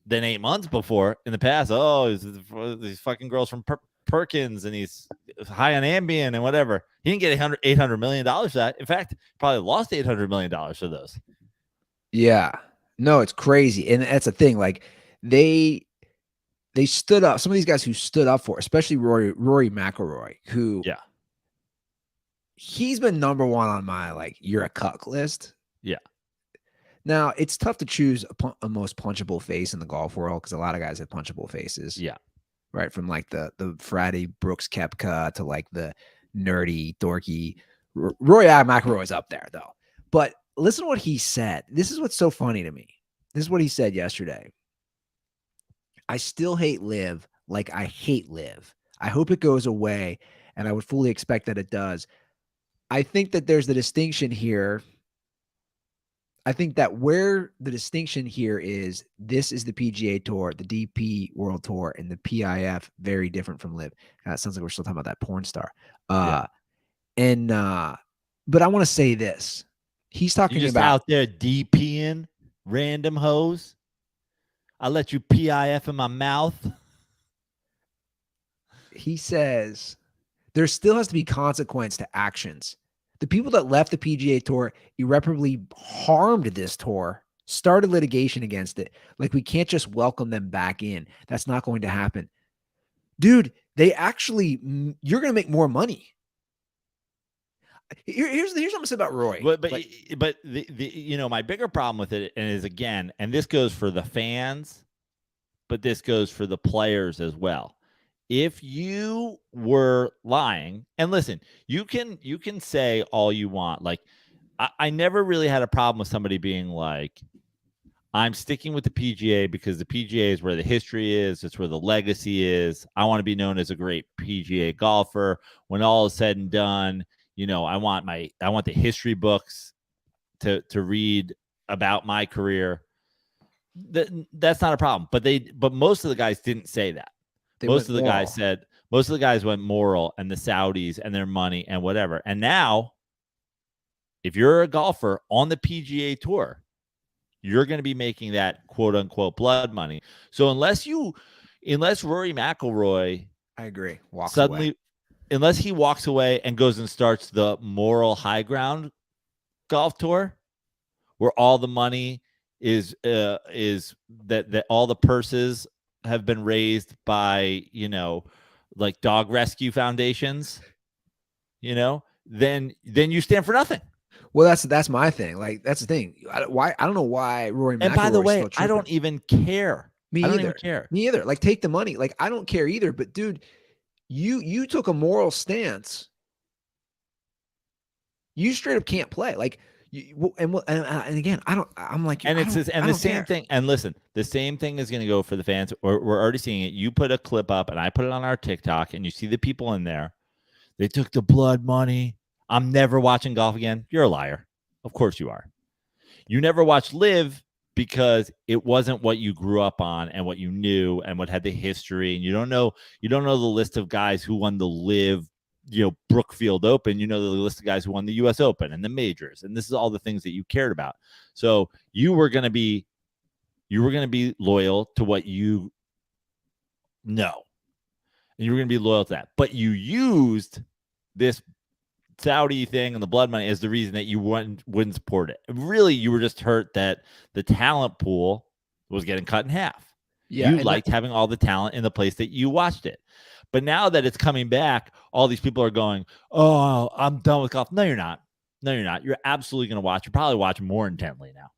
than 8 months before in the past. Oh, these fucking girls from Perkins, and he's high on Ambien and whatever. He didn't get $800 million for that. In fact, probably lost $800 million for those. Yeah. No, it's crazy. And that's the thing. Like, they stood up. Some of these guys who stood up for, especially Rory McIlroy, who he's been #1 on my, like, you're a cuck list. Yeah. Now, it's tough to choose a most punchable face in the golf world because a lot of guys have punchable faces. Yeah. Right. From like the Friday Brooks Koepka to like the nerdy, dorky. Rory McIlroy's up there, though. But listen to what he said. This is what's so funny to me. This is what he said yesterday. "I still hate LIV like I hate LIV. I hope it goes away, and I would fully expect that it does. I think that there's the distinction here. I think that where the distinction here is, this is the PGA Tour, the DP World Tour, and the PIF, very different from LIV." It sounds like we're still talking about that porn star. But I want to say this. He's talking just about out there DPing random hoes. I let you PIF in my mouth. He says there still has to be consequence to actions. The people that left the PGA Tour irreparably harmed this tour, started litigation against it. Like, we can't just welcome them back in. That's not going to happen. Dude, you're going to make more money. Here's what I'm going to say about Roy. But the my bigger problem with it is, again, and this goes for the fans, but this goes for the players as well. If you were lying, and listen, you can say all you want. Like, I never really had a problem with somebody being like, I'm sticking with the PGA because the PGA is where the history is. It's where the legacy is. I want to be known as a great PGA golfer. When all is said and done, I want the history books to read about my career, that's not a problem. But most of the guys didn't say that. Most of the guys went moral and the Saudis and their money and whatever. And now, if you're a golfer on the PGA Tour, you're going to be making that quote unquote blood money. So unless Rory McIlroy, I agree, unless he walks away and goes and starts the moral high ground golf tour, where all the money is that all the purses have been raised by, like dog rescue foundations, then you stand for nothing. Well, that's my thing. Like, that's the thing. I don't know why Rory McIlroy. And by the way, I don't even care. Me either. Like, take the money. Like, I don't care either. But dude, you took a moral stance. You straight up can't play. Like, and again, I'm like, and it's the same thing. And listen, the same thing is going to go for the fans. We're already seeing it. You put a clip up, and I put it on our TikTok, and you see the people in there. They took the blood money. I'm never watching golf again. You're a liar. Of course you are. You never watched LIV because it wasn't what you grew up on and what you knew and what had the history. And you don't know the list of guys who won the LIV, Brookfield Open. You know the list of guys who won the US Open and the majors. And this is all the things that you cared about. So you were going to be loyal to what you know. And you were going to be loyal to that. But you used this Saudi thing and the blood money as the reason that you wouldn't support it. Really, you were just hurt that the talent pool was getting cut in half. Yeah, you liked having all the talent in the place that you watched it. But now that it's coming back, all these people are going, "Oh, I'm done with golf." No, you're not. You're absolutely going to watch. You probably watch more intently now.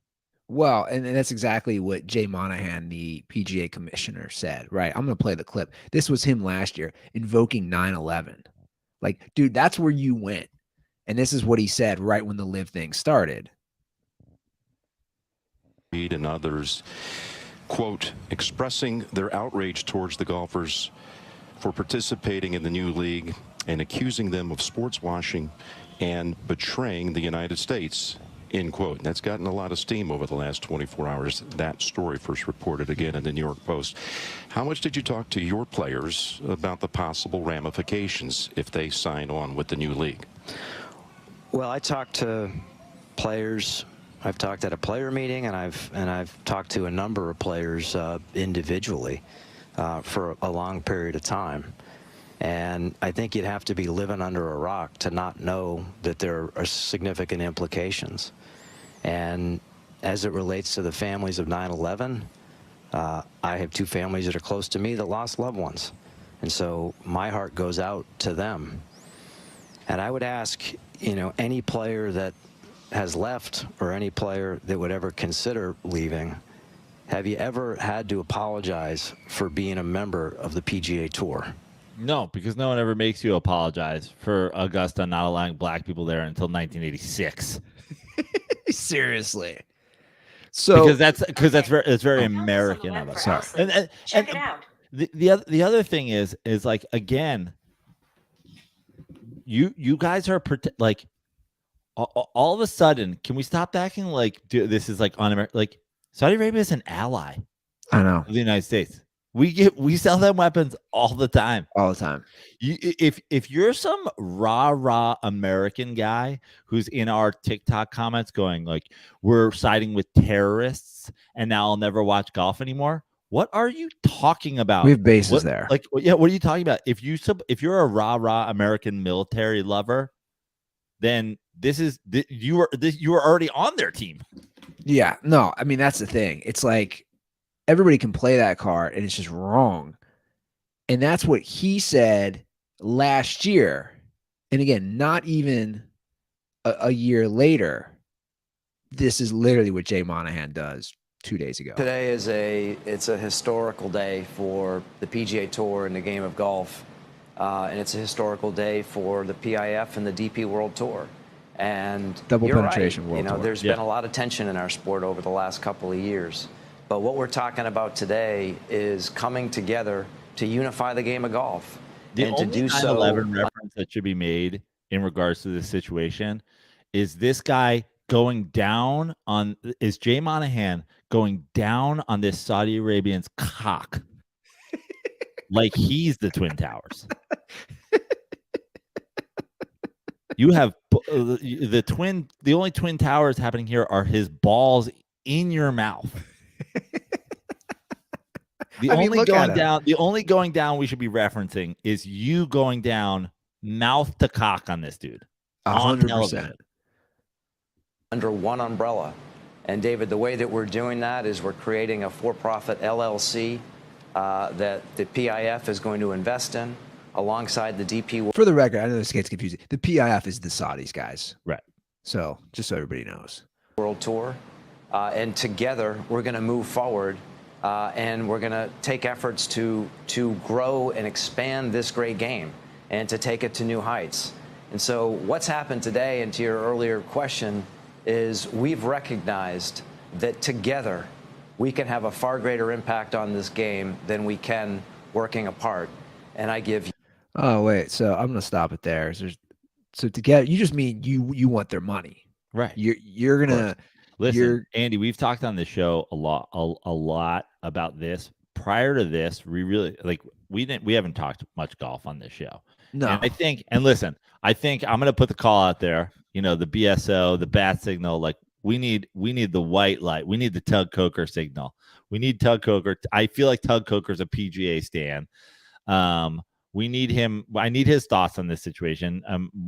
Well, and that's exactly what Jay Monahan, the PGA commissioner, said, right? I'm going to play the clip. This was him last year invoking 9/11. Like, dude, that's where you went. And this is what he said right when the LIV thing started. Reed and others, quote, expressing their outrage towards the golfers for participating in the new league and accusing them of sports washing and betraying the United States, end quote. And that's gotten a lot of steam over the last 24 hours. That story first reported again in the New York Post. How much did you talk to your players about the possible ramifications if they sign on with the new league? Well, I talked to players. I've talked at a player meeting, and I've talked to a number of players individually for a long period of time. And I think you'd have to be living under a rock to not know that there are significant implications. And as it relates to the families of 9/11, I have two families that are close to me that lost loved ones. And so my heart goes out to them. And I would ask, any player that has left or any player that would ever consider leaving, have you ever had to apologize for being a member of the PGA Tour? No, because no one ever makes you apologize for Augusta not allowing black people there until 1986. Seriously. So because it's very American of us. Sorry. And check it out. The other thing is like, again, you guys are like all of a sudden, can we stop acting like this is like un-American? Like, Saudi Arabia is an ally. I know. Of the United States. We sell them weapons all the time. If you're some rah American guy who's in our TikTok comments going like, we're siding with terrorists and now I'll never watch golf anymore, what are you talking about? We have bases there. Like, yeah, what are you talking about? If you're a rah American military lover, then you are already on their team. Yeah, no, I mean, that's the thing. It's like everybody can play that card and it's just wrong. And that's what he said last year. And again, not even a year later, this is literally what Jay Monahan does 2 days ago. Today it's a historical day for the PGA Tour and the game of golf. And it's a historical day for the PIF and the DP World Tour. And double penetration right. World Tour. There's been a lot of tension in our sport over the last couple of years. But what we're talking about today is coming together to unify the game of golf. And to do so, 9/11 reference that should be made in regards to this situation is this guy going down on Jay Monahan going down on this Saudi Arabian's cock like he's the Twin Towers. You have the only Twin Towers happening here are his balls in your mouth. The only going down we should be referencing is you going down mouth to cock on this dude. 100%. Under one umbrella. And David, the way that we're doing that is we're creating a for-profit LLC that the PIF is going to invest in alongside the DP. For the record, I know this gets confusing. The PIF is the Saudis, guys. Right. So just so everybody knows. World Tour. And together we're going to move forward and we're going to take efforts to grow and expand this great game and to take it to new heights. And so what's happened today, and to your earlier question, is we've recognized that together we can have a far greater impact on this game than we can working apart. And I give you. Oh, wait. So I'm going to stop it there. So together, you just mean you want their money. Right. You're going to. Listen, Andy, we've talked on the show a lot about this. Prior to this, we haven't talked much golf on this show. No. And I think I'm going to put the call out there, the BSO, the bat signal, like we need the white light. We need the Tug Coker signal. We need Tug Coker. I feel like Tug Coker's a PGA stan. We need him. I need his thoughts on this situation.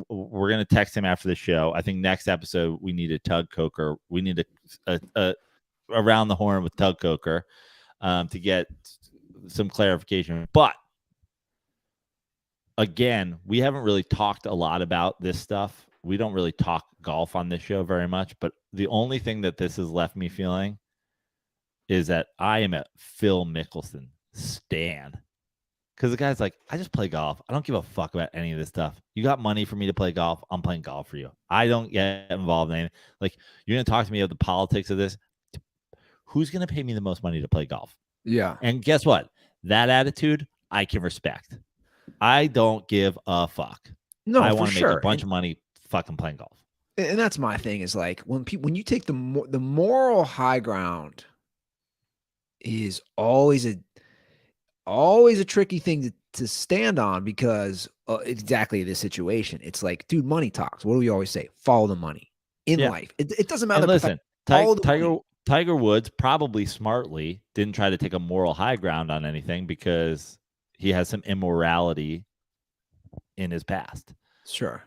We're going to text him after the show. I think next episode we need a Tug Coker. We need a around the horn with Tug Coker to get some clarification. But again, we haven't really talked a lot about this stuff. We don't really talk golf on this show very much. But the only thing that this has left me feeling is that I am a Phil Mickelson stan. Because the guy's like, I just play golf. I don't give a fuck about any of this stuff. You got money for me to play golf. I'm playing golf for you. I don't get involved in anything. Like, you're going to talk to me about the politics of this. Who's going to pay me the most money to play golf? Yeah. And guess what? That attitude, I can respect. I don't give a fuck. No, I want to sure. make a bunch of money fucking playing golf. And that's my thing is like when you take the moral high ground is always a tricky thing to stand on because exactly this situation. It's like, dude, money talks. What do we always say? Follow the money in life. It doesn't matter. And listen, Tiger Woods probably smartly didn't try to take a moral high ground on anything because he has some immorality in his past. Sure.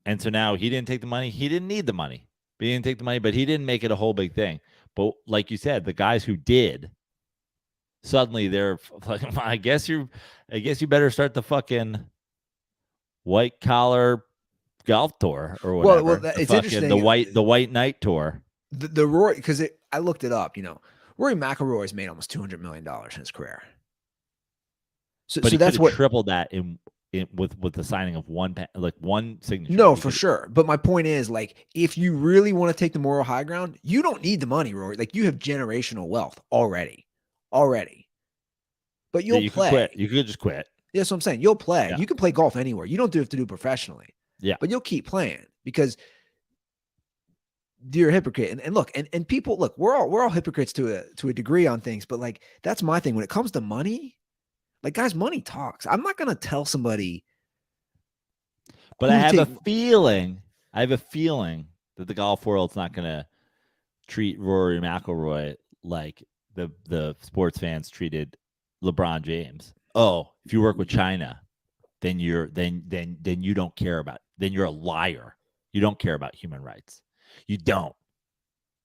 And so now he didn't take the money. He didn't need the money. He didn't take the money, but he didn't make it a whole big thing. But like you said, the guys who did, suddenly they're like, I guess you better start the fucking white collar golf tour or whatever. Well, it's interesting. The white knight tour. The Rory, because I looked it up. Rory McIlroy's made almost $200 million in his career. So that's what tripled that with the signing of one signature. No, for sure. But my point is, like, if you really want to take the moral high ground, you don't need the money, Rory. Like, you have generational wealth already. But you'll play. Quit. You could just quit. Yeah, that's what I'm saying. You'll play. Yeah. You can play golf anywhere. You don't have to do it professionally. Yeah. But you'll keep playing because you're a hypocrite. And look, and people, look, we're all hypocrites to a degree on things, but like that's my thing. When it comes to money, like, guys, money talks. I'm not gonna tell somebody. But I have a feeling that the golf world's not gonna treat Rory McIlroy like the sports fans treated LeBron James. Oh, if you work with China, then you don't care about. Then you're a liar. You don't care about human rights. You don't.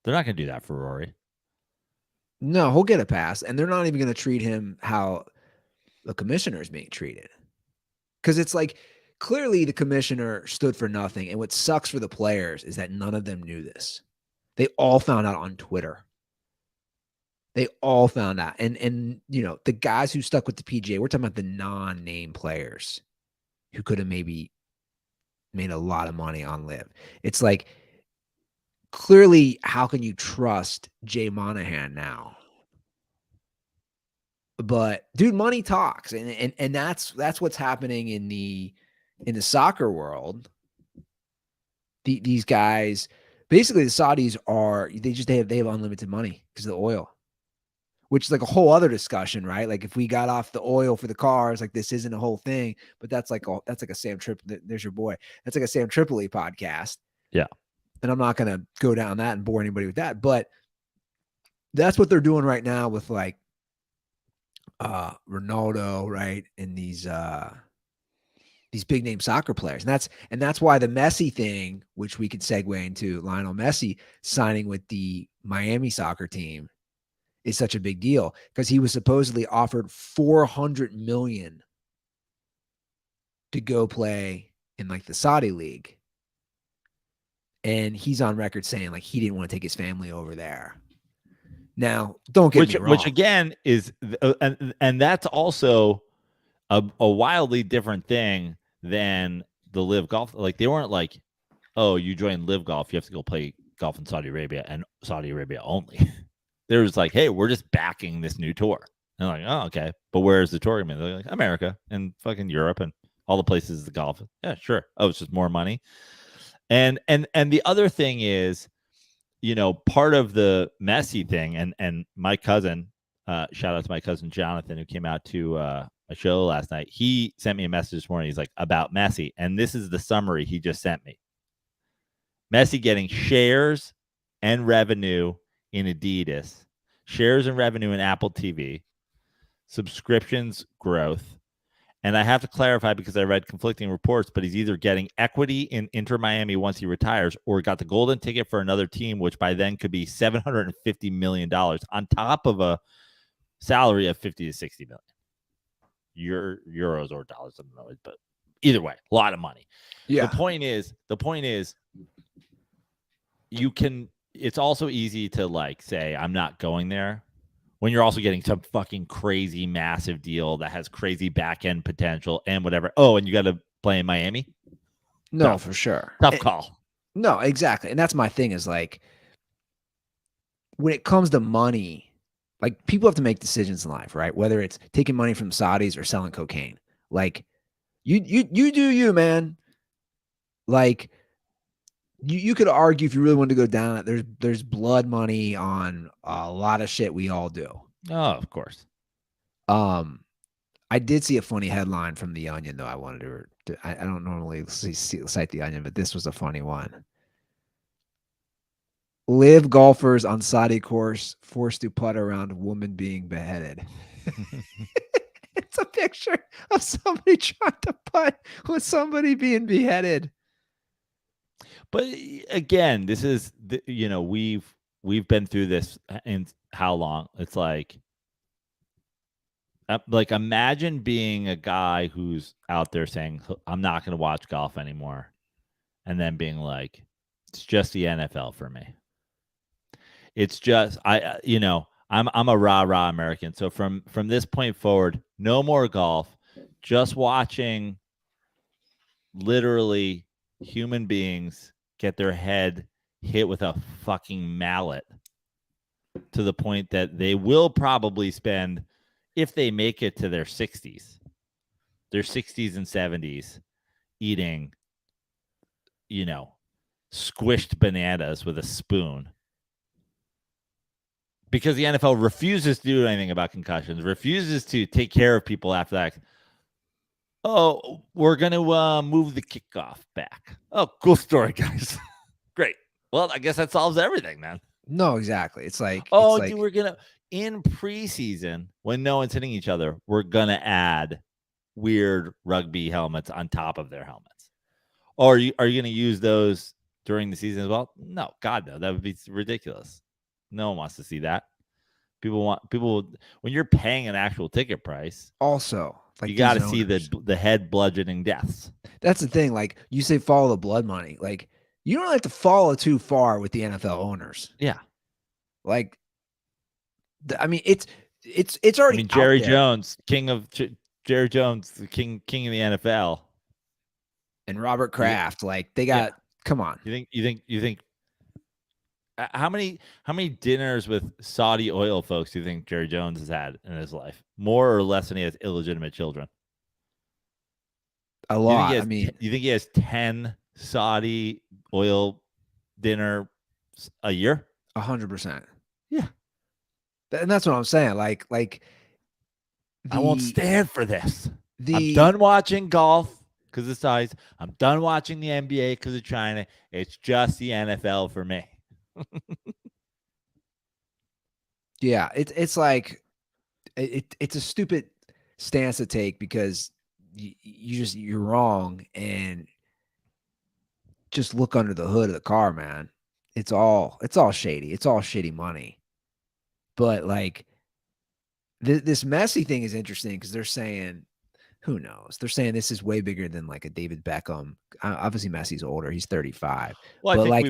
They're not gonna do that for Rory. No, he'll get a pass, and they're not even gonna treat him how the commissioner is being treated. Because it's like, clearly the commissioner stood for nothing. And what sucks for the players is that none of them knew this. They all found out on Twitter. They all found out. And the guys who stuck with the PGA, we're talking about the non-name players who could have maybe made a lot of money on LIV. It's like, clearly, how can you trust Jay Monahan now? But dude, money talks, and that's what's happening in the soccer world. These guys basically the Saudis they have unlimited money because of the oil, which is like a whole other discussion, right? Like if we got off the oil for the cars, like this isn't a whole thing, but that's like a Sam Tripoli. There's your boy. That's like a Sam Tripoli podcast. Yeah. And I'm not going to go down that and bore anybody with that, but that's what they're doing right now with like Ronaldo, right? And these big name soccer players. And that's why the Messi thing, which we could segue into Lionel Messi signing with the Miami soccer team, is such a big deal because he was supposedly offered $400 million to go play in like the Saudi league. And he's on record saying like he didn't want to take his family over there. Now, don't get me wrong. Which again is, and that's also a wildly different thing than the LIV Golf. Like they weren't like, oh, you join LIV Golf, you have to go play golf in Saudi Arabia and Saudi Arabia only. They're just like, hey, we're just backing this new tour. And I'm like, oh, okay. But where's the tour? They're like, America and fucking Europe and all the places the golf. Yeah, sure. Oh, it's just more money. And the other thing is, you know, part of the Messi thing, and my cousin, shout out to my cousin Jonathan, who came out to a show last night. He sent me a message this morning. He's like, about Messi. And this is the summary he just sent me. Messi getting shares and revenue in Adidas, shares and revenue in Apple TV, subscriptions growth. And I have to clarify because I read conflicting reports, but he's either getting equity in Inter Miami once he retires or got the golden ticket for another team, which by then could be $750 million on top of a salary of 50 to 60 million. Euros or dollars, I don't know, but either way, a lot of money. Yeah. The point is you can, it's also easy to like say, I'm not going there when you're also getting some fucking crazy massive deal that has crazy back end potential and whatever. Oh, and you got to play in Miami? No, for sure. Tough call. No, exactly. And that's my thing is like, when it comes to money, like people have to make decisions in life, right? Whether it's taking money from Saudis or selling cocaine. Like you do you, man. Like you could argue if you really wanted to go down it, there's blood money on a lot of shit we all do. Oh, of course. I did see a funny headline from The Onion, though. I wanted to I don't normally cite The Onion, but this was a funny one. LIV golfers on Saudi course forced to putt around woman being beheaded. It's a picture of somebody trying to putt with somebody being beheaded. But again, this is, you know, we've been through this in how long? It's like imagine being a guy who's out there saying, I'm not going to watch golf anymore. And then being like, it's just the NFL for me. It's just, I'm a rah-rah American. So from this point forward, no more golf, just watching literally human beings get their head hit with a fucking mallet to the point that they will probably spend, if they make it to their 60s and 70s, eating, you know, squished bananas with a spoon. Because the NFL refuses to do anything about concussions, refuses to take care of people after that. Oh, we're going to move the kickoff back. Oh, cool story, guys. Great. Well, I guess that solves everything, man. No, exactly. It's like, dude, we're going to, in preseason, when no one's hitting each other, we're going to add weird rugby helmets on top of their helmets. Or are you going to use those during the season as well? No, God, no. That would be ridiculous. No one wants to see that. People when you're paying an actual ticket price. Also, like you got to see the head bludgeoning deaths. That's the thing. Like you say, follow the blood money. Like you don't have to follow too far with the NFL owners. Yeah. Like, I mean, it's already. I mean, Jerry Jones, Jerry Jones, the king of the NFL, and Robert Kraft. Like they got. Yeah. Come on. You think. How many dinners with Saudi oil folks do you think Jerry Jones has had in his life? More or less than he has illegitimate children? A lot. You think he has 10 Saudi oil dinner a year. 100%. Yeah. And that's what I'm saying. Like I won't stand for this. I'm the done watching golf because of size. I'm done watching the NBA because of China. It's just the NFL for me. yeah, it's like it's a stupid stance to take because you're wrong, and just look under the hood of the car, man. It's all shady. It's all shitty money. But like this Messi thing is interesting because they're saying, who knows? They're saying this is way bigger than like a David Beckham. Obviously, Messi's older; he's 35. Well, I but think like,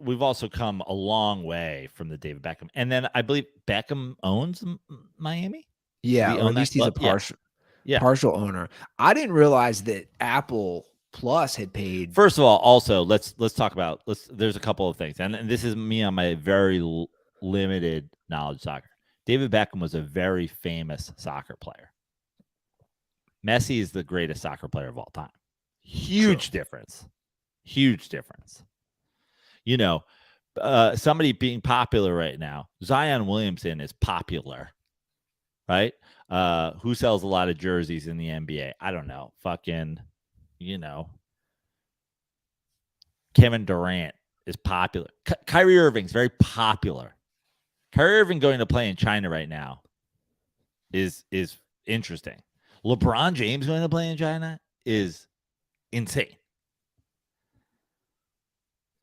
we've also come a long way from the David Beckham, and then I believe Beckham owns Miami. yeah, or own at that least he's a club? Yeah. partial owner. I didn't realize that Apple Plus had paid. First of all, also let's talk about there's a couple of things, and this is me on my very limited knowledge of soccer. David Beckham was a very famous soccer player. Messi is the greatest soccer player of all time. Huge difference. Huge difference. You know, somebody being popular right now, Zion Williamson is popular, right? Who sells a lot of jerseys in the NBA? I don't know. Fucking, Kevin Durant is popular. Kyrie Irving's very popular. Kyrie Irving going to play in China right now is interesting. LeBron James going to play in China is insane.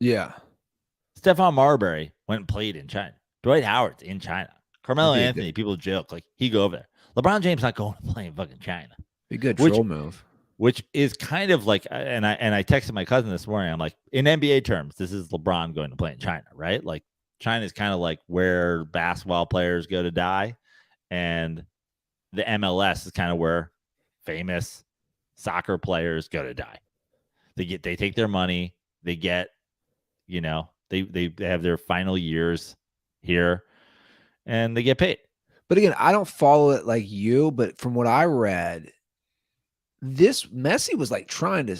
Yeah. Stephon Marbury went and played in China. Dwight Howard's in China. Carmelo Anthony, people joke like he go over there. LeBron James not going to play in fucking China. Be a good troll move. Which is kind of like, and I texted my cousin this morning. I'm like, in NBA terms, this is LeBron going to play in China, right? Like China is kind of like where basketball players go to die, and the MLS is kind of where famous soccer players go to die. They take their money, they get, they have their final years here, and they get paid. But again, I don't follow it like you, but from what I read, this Messi was like trying to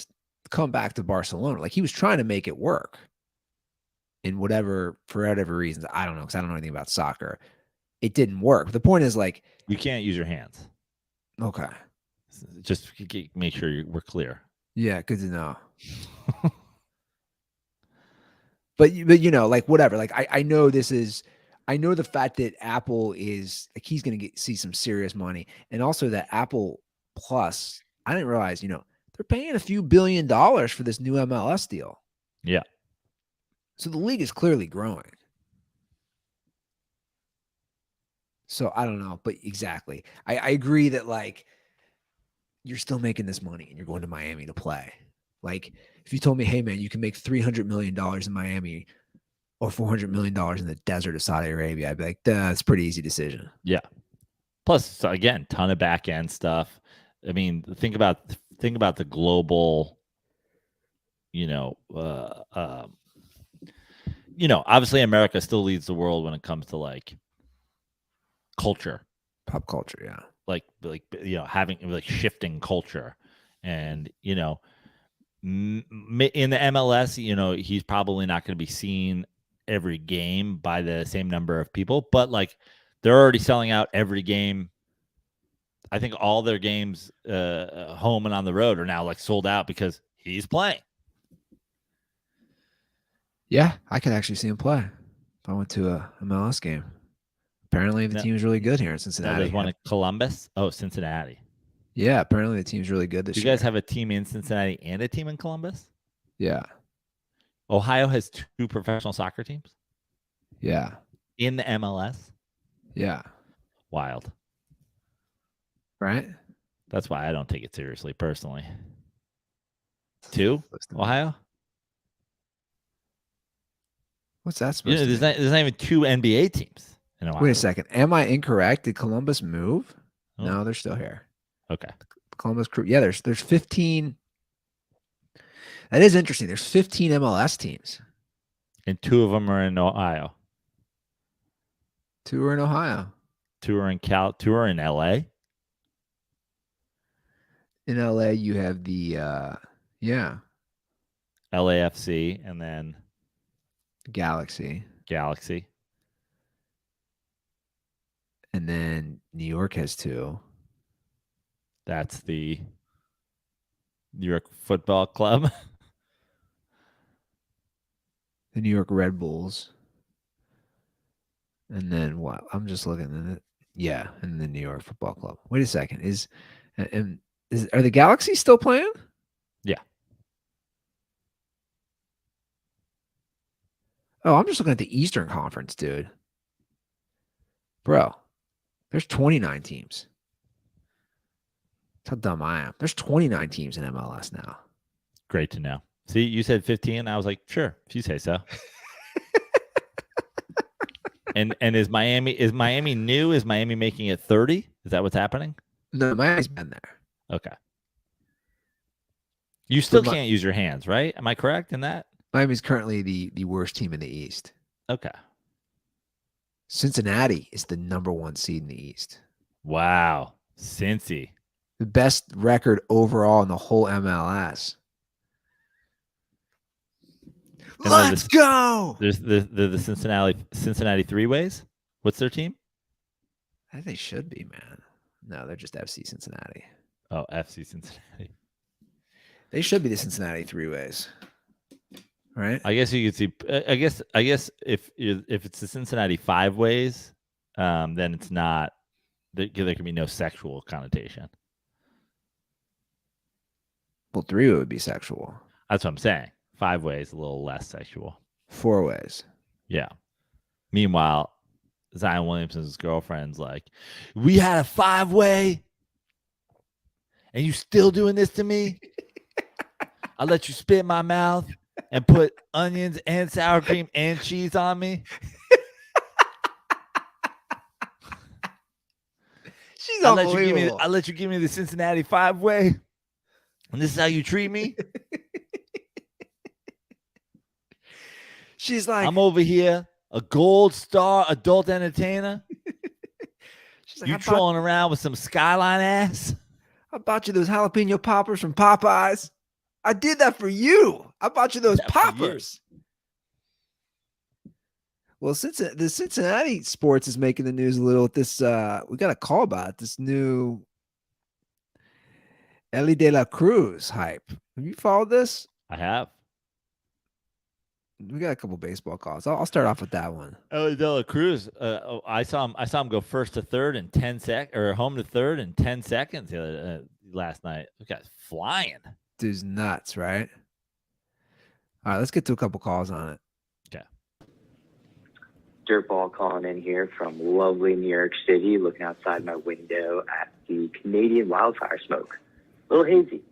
come back to Barcelona. Like he was trying to make it work for whatever reasons. I don't know, because I don't know anything about soccer. It didn't work. But the point is, like, you can't use your hands. Okay. Just make sure we're clear. Yeah, good to know. but like whatever. Like I know the fact that Apple is like he's going to see some serious money, and also that Apple Plus. I didn't realize, they're paying a few $1 billion for this new MLS deal. Yeah. So the league is clearly growing. So I don't know, but exactly. I agree that like you're still making this money and you're going to Miami to play. Like if you told me, hey man, you can make $300 million in Miami or $400 million in the desert of Saudi Arabia, I'd be like, that's a pretty easy decision. Yeah. Plus, again, ton of back end stuff. I mean, think about the global, obviously America still leads the world when it comes to like culture, pop culture. Yeah. Like, having like shifting culture, and, in the MLS, he's probably not going to be seen every game by the same number of people, but like they're already selling out every game. I think all their games, home and on the road, are now like sold out because he's playing. Yeah, I could actually see him play if I went to a MLS game. Apparently, the team is really good here in Cincinnati. There's one in Columbus. Oh, Cincinnati. Yeah, apparently the team's really good this year. Do you guys have a team in Cincinnati and a team in Columbus? Yeah. Ohio has 2 professional soccer teams? Yeah. In the MLS? Yeah. Wild. Right? That's why I don't take it seriously personally. 2? Ohio? What's that supposed to be? There's not even 2 NBA teams in Ohio. Wait a second. Am I incorrect? Did Columbus move? Oh. No, they're still here. Okay. Columbus Crew. Yeah, there's 15. That is interesting. There's 15 MLS teams. And 2 of them are in Ohio. 2 are in Ohio. 2 are in 2 are in LA. In LA, you have the LAFC, and then Galaxy. And then New York has 2. That's the New York Football Club. The New York Red Bulls. And then what? I'm just looking at it. Yeah, and the New York Football Club. Wait a second. Are the Galaxy still playing? Yeah. Oh, I'm just looking at the Eastern Conference, dude. Bro, there's 29 teams. That's how dumb I am. There's 29 teams in MLS now. Great to know. See, you said 15. I was like, sure, if you say so. and is Miami new? Is Miami making it 30? Is that what's happening? No, Miami's been there. Okay. You still can't use your hands, right? Am I correct in that? Miami's currently the worst team in the East. Okay. Cincinnati is the #1 seed in the East. Wow. Cincy. The best record overall in the whole MLS. Let's go. There's the Cincinnati Three-Ways. What's their team? I think they should be, man. No, they're just FC Cincinnati. Oh, FC Cincinnati. They should be the Cincinnati Three-Ways. Right? I guess you could see. I guess if it's the Cincinnati Five-Ways, then it's not. There can be no sexual connotation. Well, 3-way would be sexual. That's what I'm saying. 5-Ways a little less sexual. 4-ways. Yeah. Meanwhile, Zion Williamson's girlfriend's like, "We had a 5-way, and you still doing this to me? I let you spit in my mouth and put onions and sour cream and cheese on me." She's unbelievable. I let you give me the Cincinnati 5-way, and this is how you treat me. She's like, I'm over here, a gold star adult entertainer. She's like, You trolling around with some Skyline ass? I bought you those jalapeno poppers from Popeyes. I did that for you. I bought you those poppers. Well, since the Cincinnati sports is making the news a little with this, we got a call about it, this new Elly de la Cruz hype. Have you followed this? I have. We got a couple baseball calls. I'll start off with that one. Elly de la Cruz. I saw him go first to third in 10 seconds, or home to third in 10 seconds last night. The guy's flying. Dude's nuts, right? All right, let's get to a couple calls on it. Okay. Dirtball calling in here from lovely New York City, looking outside my window at the Canadian wildfire smoke. A little hazy,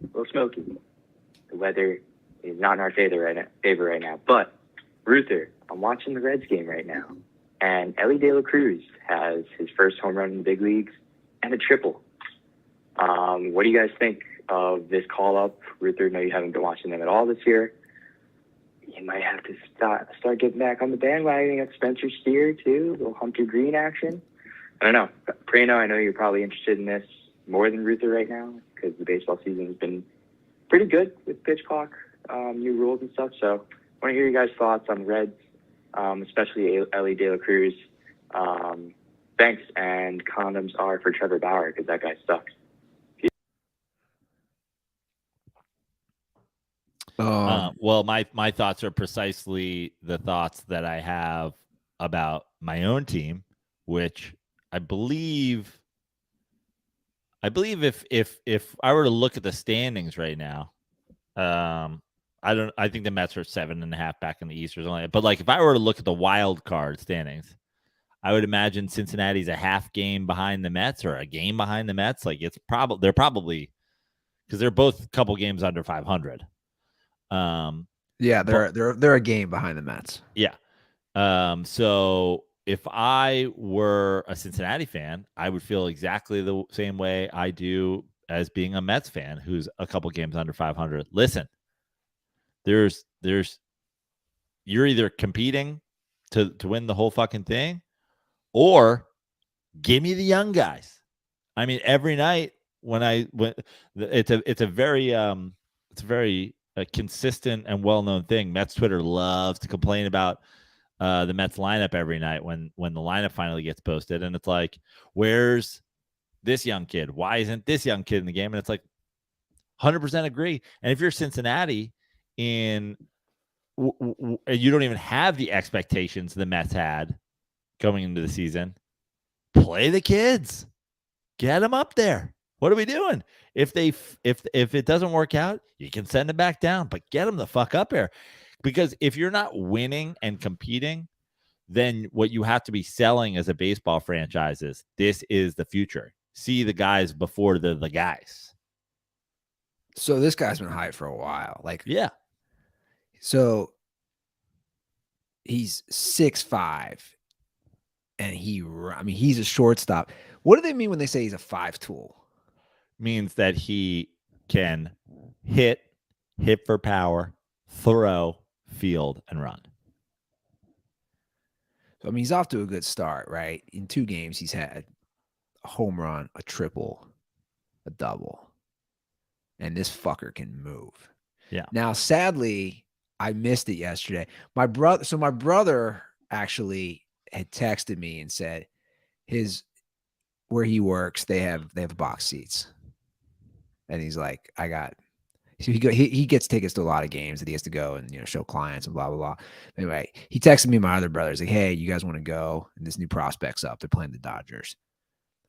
a little smoky. The weather is not in our favor right now. But, Ruther, I'm watching the Reds game right now, and Elly de la Cruz has his first home run in the big leagues and a triple. What do you guys think of this call-up? Ruther, I know you haven't been watching them at all this year. You might have to start getting back on the bandwagon at Spencer Steer, too. A little Hunter Green action. I don't know. Prano, I know you're probably interested in this more than Ruther right now because the baseball season has been pretty good with pitch clock, new rules and stuff. So I want to hear you guys' thoughts on the Reds, especially Elly de la Cruz. Thanks, and condoms are for Trevor Bauer because that guy sucks. Well, my thoughts are precisely the thoughts that I have about my own team, which I believe if I were to look at the standings right now, I think the Mets are 7.5 back in the East or something like that. But like if I were to look at the wild card standings, I would imagine Cincinnati's a half game behind the Mets or a game behind the Mets. Like they're probably because they're both a couple games under 500. Yeah, they're a game behind the Mets. Yeah. So if I were a Cincinnati fan, I would feel exactly the same way I do as being a Mets fan who's a couple games under 500. Listen, you're either competing to win the whole fucking thing or give me the young guys. I mean, every night when it's a very a consistent and well-known thing. Mets Twitter loves to complain about the Mets lineup every night when the lineup finally gets posted, and it's like, where's this young kid? Why isn't this young kid in the game? And it's like 100% agree. And if you're Cincinnati you don't even have the expectations the Mets had going into the season, play the kids, get them up there. What are we doing? If it doesn't work out, you can send them back down, but get them the fuck up there. Because if you're not winning and competing, then what you have to be selling as a baseball franchise is this is the future. See the guys before the guys. So this guy's been hyped for a while. Like, yeah. So he's 6'5", and he's a shortstop. What do they mean when they say he's a 5 tool? Means that he can hit for power, throw, field, and run. So, he's off to a good start, right? In 2 games, he's had a home run, a triple, a double. And this fucker can move. Yeah. Now, sadly, I missed it yesterday. My brother actually had texted me and said where he works, they have box seats. And he's like, he gets tickets to a lot of games that he has to go and, show clients and blah, blah, blah. Anyway, he texted me and my other brother. He's like, hey, you guys want to go? And this new prospect's up. They're playing the Dodgers.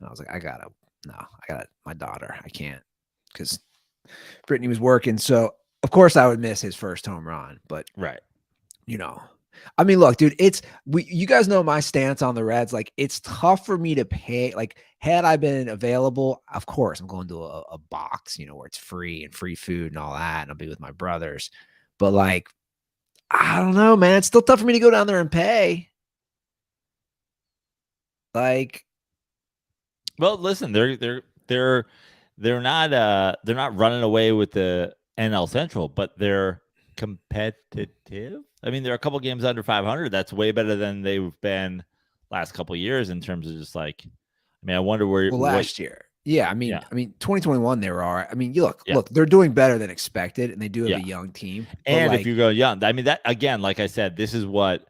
And I was like, I got my daughter. I can't, because Brittany was working. So, of course, I would miss his first home run. But, right. Look, dude, you guys know my stance on the Reds. Like, it's tough for me to pay. Like, had I been available, of course, I'm going to a box, where it's free and free food and all that, and I'll be with my brothers. But, like, I don't know, man. It's still tough for me to go down there and pay. Like, well, listen, they're not running away with the NL Central, but they're competitive. They're a couple games under 500. That's way better than they've been last couple of years in terms of just like, I wonder where. Well, last year. Yeah. 2021, they were all right. Look, they're doing better than expected, and they do have a young team. And if you go young, that again, like I said, this is what,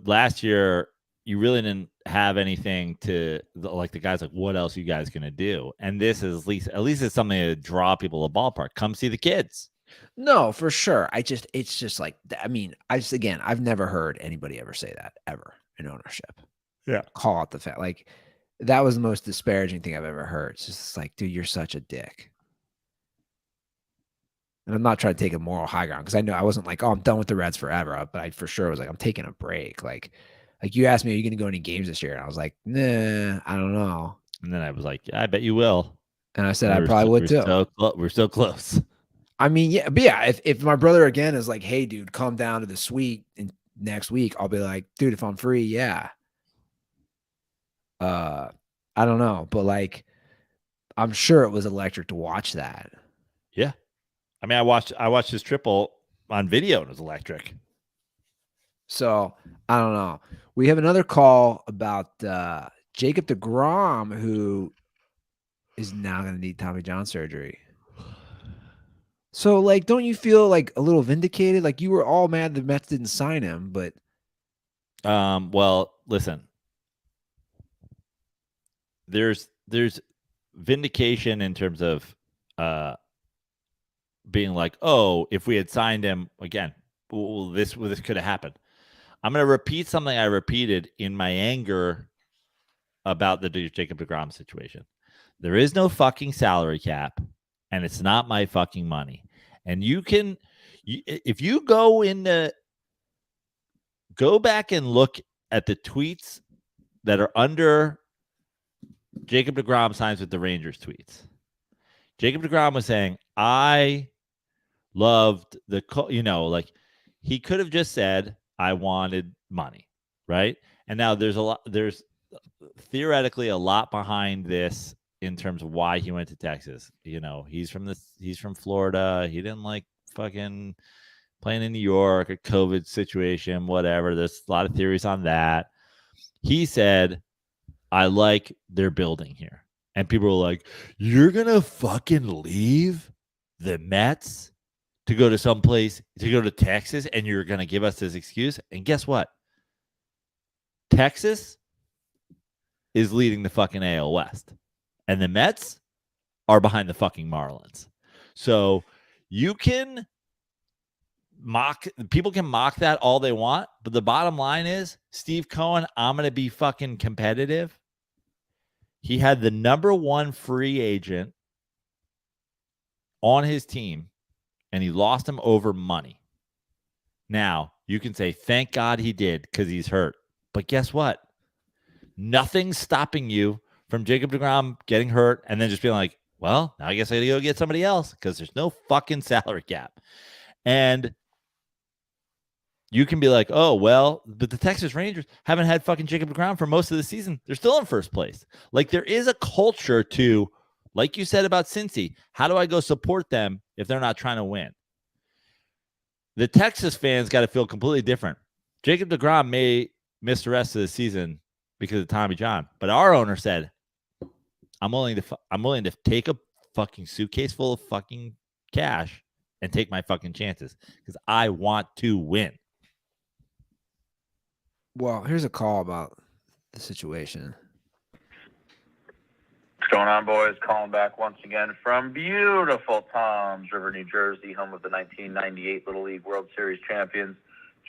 last year you really didn't have anything to like the guys like, what else are you guys going to do? And this is at least it's something to draw people to the ballpark. Come see the kids. No, for sure. It's just like, I've never heard anybody ever say that ever in ownership. Yeah. Call out the fact. Like, that was the most disparaging thing I've ever heard. It's just like, dude, you're such a dick. And I'm not trying to take a moral high ground, because I know I wasn't like, oh, I'm done with the Reds forever. But I for sure was like, I'm taking a break. Like you asked me, are you going to go any games this year? And I was like, nah, I don't know. And then I was like, yeah, I bet you will. And I said, I probably would too. We're so close. If my brother again is like, hey, dude, come down to the suite next week, I'll be like, dude, if I'm free, yeah. I don't know, but like, I'm sure it was electric to watch that. Yeah. I watched his triple on video, and it was electric. So I don't know. We have another call about Jacob de Grom, who is now going to need Tommy John surgery. So, like, don't you feel like a little vindicated? Like, you were all mad the Mets didn't sign him, but well, listen. There's vindication in terms of being like, oh, if we had signed him again, this could have happened. I'm going to repeat something I repeated in my anger about the Jacob de Grom situation. There is no fucking salary cap, and it's not my fucking money. And if you go back and look at the tweets that are under Jacob de Grom signs with the Rangers tweets. Jacob de Grom was saying, I loved like he could have just said, I wanted money, right? And now there's theoretically a lot behind this in terms of why he went to Texas. He's from Florida. He didn't like fucking playing in New York, a COVID situation, whatever. There's a lot of theories on that. He said, I like their building here. And people were like, you're going to fucking leave the Mets to go to someplace, to go to Texas, and you're going to give us this excuse. And guess what? Texas is leading the fucking AL West. And the Mets are behind the fucking Marlins. So you can people can mock that all they want, but the bottom line is, Steve Cohen, I'm going to be fucking competitive. He had the number one free agent on his team, and he lost him over money. Now, you can say, thank God he did, because he's hurt. But guess what? Nothing's stopping you from Jacob de Grom getting hurt and then just being like, well, now I guess I got to go get somebody else because there's no fucking salary cap. And you can be like, oh, well, but the Texas Rangers haven't had fucking Jacob de Grom for most of the season. They're still in first place. Like, there is a culture to, like you said about Cincy, how do I go support them if they're not trying to win? The Texas fans got to feel completely different. Jacob de Grom may miss the rest of the season because of Tommy John, but our owner said, I'm willing to take a fucking suitcase full of fucking cash and take my fucking chances because I want to win. Well, here's a call about the situation. What's going on, boys? Calling back once again from beautiful Toms River, New Jersey, home of the 1998 Little League World Series champions.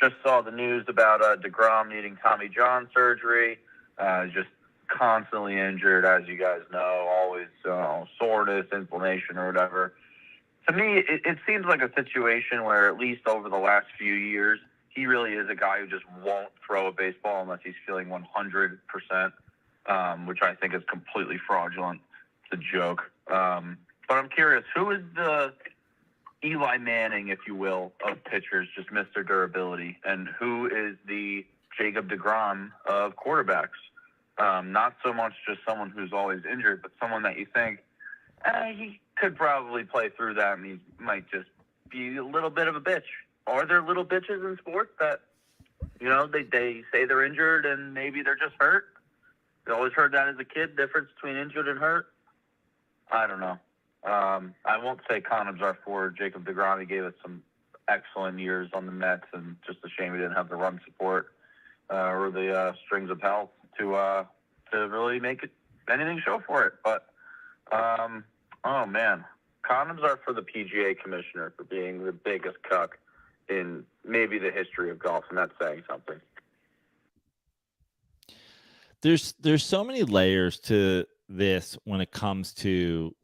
Just saw the news about deGrom needing Tommy John surgery. Just constantly injured, as you guys know, always soreness, inflammation, or whatever. To me, it seems like a situation where, at least over the last few years, he really is a guy who just won't throw a baseball unless he's feeling 100%, which I think is completely fraudulent. It's a joke. But I'm curious, who is the Eli Manning, if you will, of pitchers, just Mr. Durability, and who is the Jacob de Grom of quarterbacks? Not so much just someone who's always injured, but someone that you think he could probably play through that, and he might just be a little bit of a bitch. Are there little bitches in sports that, you know, they say they're injured and maybe they're just hurt? I always heard that as a kid, difference between injured and hurt. I don't know. I won't say condoms are for Jacob de Grom. He gave us some excellent years on the Mets, and just a shame he didn't have the run support or the strings of health to really make it anything show for it. But, oh, man. Condoms are for the PGA commissioner for being the biggest cuck in maybe the history of golf, and that's saying something. There's so many layers to this when it comes to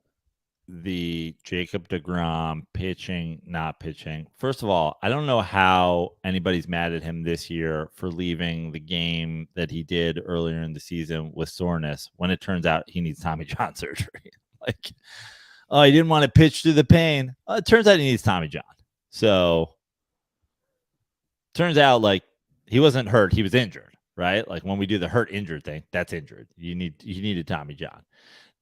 the Jacob de Grom pitching, not pitching. First of all, I don't know how anybody's mad at him this year for leaving the game that he did earlier in the season with soreness when it turns out he needs Tommy John surgery. Like, oh, he didn't want to pitch through the pain. It turns out he needs Tommy John. So turns out like he wasn't hurt, he was injured, right? Like when we do the hurt injured thing, that's injured. You needed Tommy John.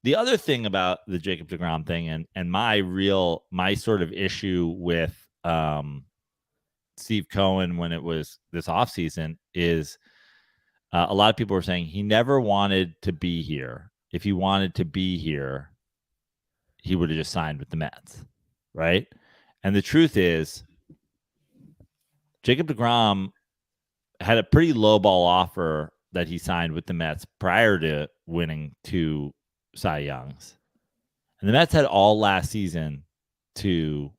The other thing about the Jacob de Grom thing and my sort of issue with Steve Cohen when it was this offseason is a lot of people were saying he never wanted to be here. If he wanted to be here, he would have just signed with the Mets, right? And the truth is, Jacob de Grom had a pretty low ball offer that he signed with the Mets prior to winning 2 Cy Youngs. And the Mets had all last season to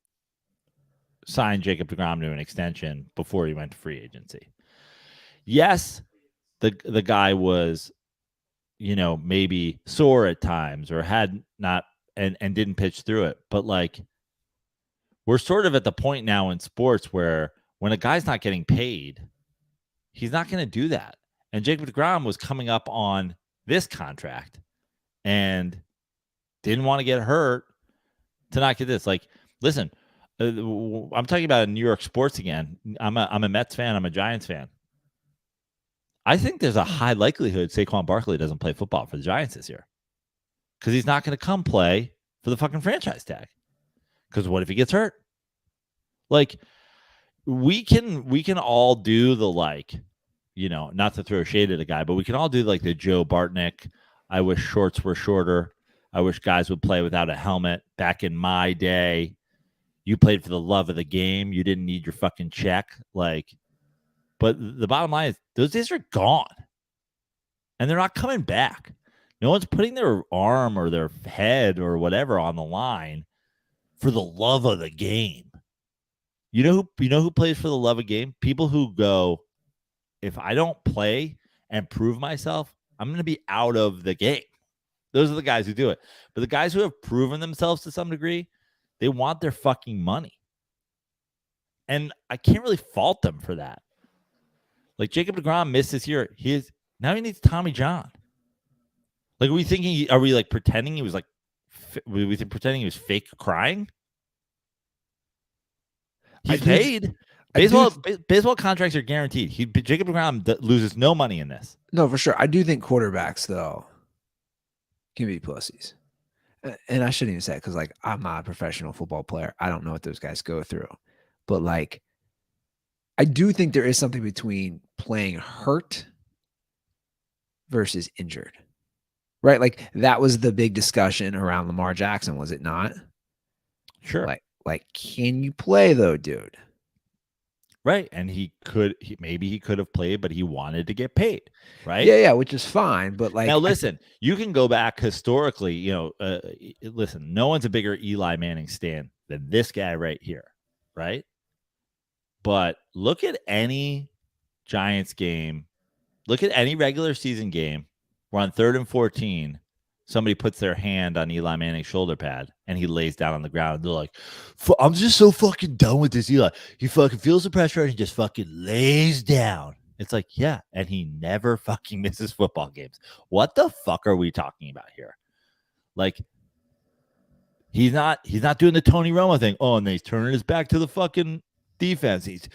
sign Jacob de Grom to an extension before he went to free agency. Yes, the guy was, maybe sore at times or had not and didn't pitch through it. But like, we're sort of at the point now in sports where when a guy's not getting paid, he's not going to do that. And Jacob de Grom was coming up on this contract and didn't want to get hurt to not get this. Like, listen, I'm talking about New York sports again. I'm a Mets fan. I'm a Giants fan. I think there's a high likelihood Saquon Barkley doesn't play football for the Giants this year because he's not going to come play for the fucking franchise tag. Because what if he gets hurt? Like, we can all do the, like, not to throw shade at a guy, but we can all do like the Joe Bartnick, I wish shorts were shorter. I wish guys would play without a helmet back in my day. You played for the love of the game. You didn't need your fucking check. Like, but the bottom line is those days are gone. And they're not coming back. No one's putting their arm or their head or whatever on the line for the love of the game. You know who plays for the love of game? People who go, if I don't play and prove myself, I'm going to be out of the game. Those are the guys who do it. But the guys who have proven themselves to some degree, they want their fucking money. And I can't really fault them for that. Like Jacob de Grom missed this year. Now he needs Tommy John. Like, are we like pretending he was like, pretending he was fake crying? He's paid. Baseball contracts are guaranteed. Jacob de Grom loses no money in this. No, for sure. I do think quarterbacks, though, can be pussies. And I shouldn't even say it because, like, I'm not a professional football player. I don't know what those guys go through. But, like, I do think there is something between playing hurt versus injured. Right? Like, that was the big discussion around Lamar Jackson, was it not? Sure. Like, can you play, though, dude? Right. And maybe he could have played, but he wanted to get paid. Right. Yeah, which is fine. But like, now listen, you can go back historically, listen, no one's a bigger Eli Manning stan than this guy right here. Right. But look at any Giants game. Look at any regular season game where on 3rd and 14, somebody puts their hand on Eli Manning's shoulder pad and he lays down on the ground. They're like, I'm just so fucking done with this Eli. He fucking feels the pressure and he just fucking lays down. It's like, yeah, and he never fucking misses football games. What the fuck are we talking about here? Like, he's not doing the Tony Romo thing. Oh, and then he's turning his back to the fucking defense. He's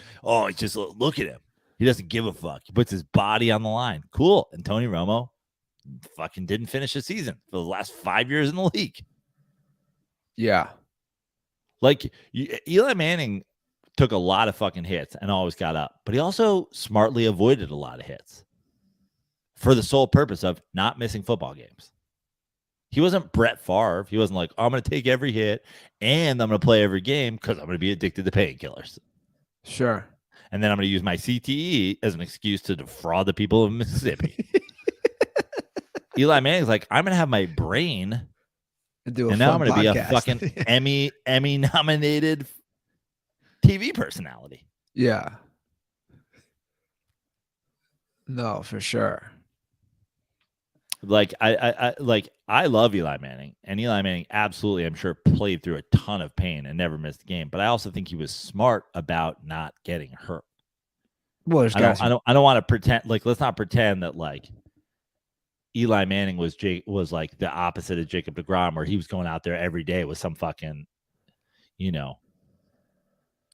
just look at him. He doesn't give a fuck. He puts his body on the line. Cool. And Tony Romo fucking didn't finish the season for the last 5 years in the league. Yeah. Like, Eli Manning took a lot of fucking hits and always got up, but he also smartly avoided a lot of hits for the sole purpose of not missing football games. He wasn't Brett Favre. He wasn't like, I'm going to take every hit and I'm going to play every game because I'm going to be addicted to painkillers. Sure. And then I'm going to use my CTE as an excuse to defraud the people of Mississippi. Eli Manning's like, I'm going to have my brain, and now I'm going to be a fucking Emmy nominated TV personality. Yeah. No, for sure. Like, I love Eli Manning, and Eli Manning absolutely, I'm sure, played through a ton of pain and never missed a game. But I also think he was smart about not getting hurt. Well, there's guys. I don't want to pretend, like, let's not pretend that like Eli Manning was like the opposite of Jacob de Grom, where he was going out there every day with some fucking,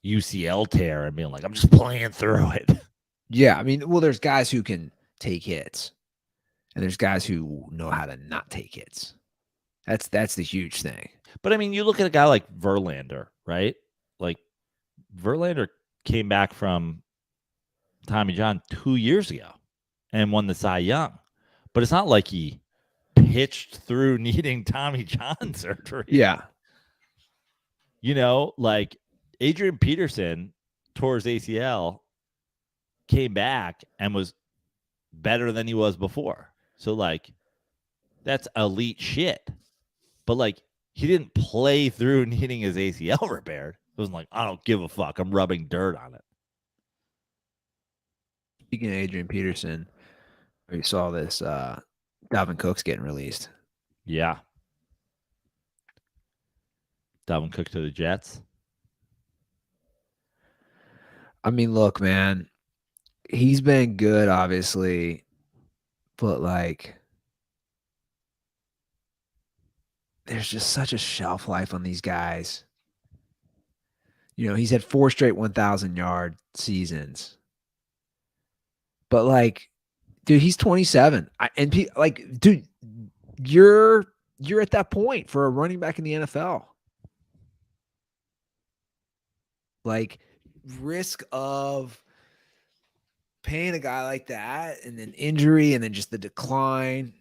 UCL tear and being like, I'm just playing through it. Yeah, I mean, well, there's guys who can take hits, and there's guys who know how to not take hits. That's the huge thing. But I mean, you look at a guy like Verlander, right? Like, Verlander came back from Tommy John 2 years ago and won the Cy Young. But it's not like he pitched through needing Tommy John surgery. Yeah. Like Adrian Peterson tore his ACL, came back, and was better than he was before. So, like, that's elite shit. But, like, he didn't play through needing his ACL repaired. It wasn't like, I don't give a fuck. I'm rubbing dirt on it. Speaking of Adrian Peterson, we saw this Dalvin Cook's getting released. Yeah. Dalvin Cook to the Jets. I mean, look, man, he's been good, obviously, but like, there's just such a shelf life on these guys. He's had 4 straight 1,000-yard seasons. But like, dude, he's 27. Dude, you're at that point for a running back in the NFL. Like, risk of paying a guy like that and then injury and then just the decline.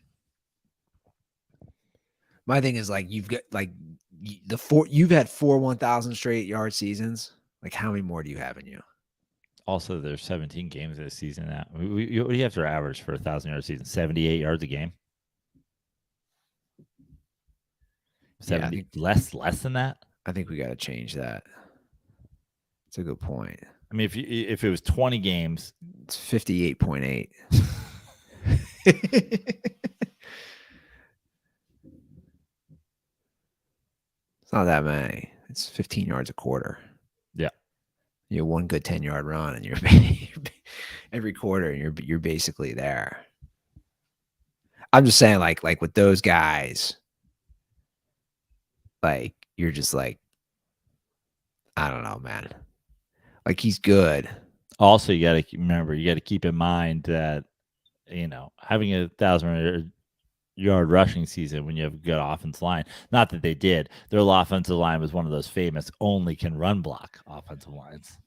My thing is, like, you've got, like, you've had 4 1,000 straight yard seasons. Like, how many more do you have in you? Also, there's 17 games this season now. What do you have for average for a 1,000-yard season? 78 yards a game. 70 less than that. I think we got to change that. It's a good point. I mean, if it was 20 games, it's 58.8. It's not that many. It's 15 yards a quarter. Yeah. You have one good 10-yard run, and you're every quarter, and you're basically there. I'm just saying, like with those guys, like you're just like, I don't know, man. Like, he's good. Also, you got to remember, you got to keep in mind that, having a 1,000-yard rushing season when you have a good offensive line. Not that they did. Their offensive line was one of those famous only can run block offensive lines.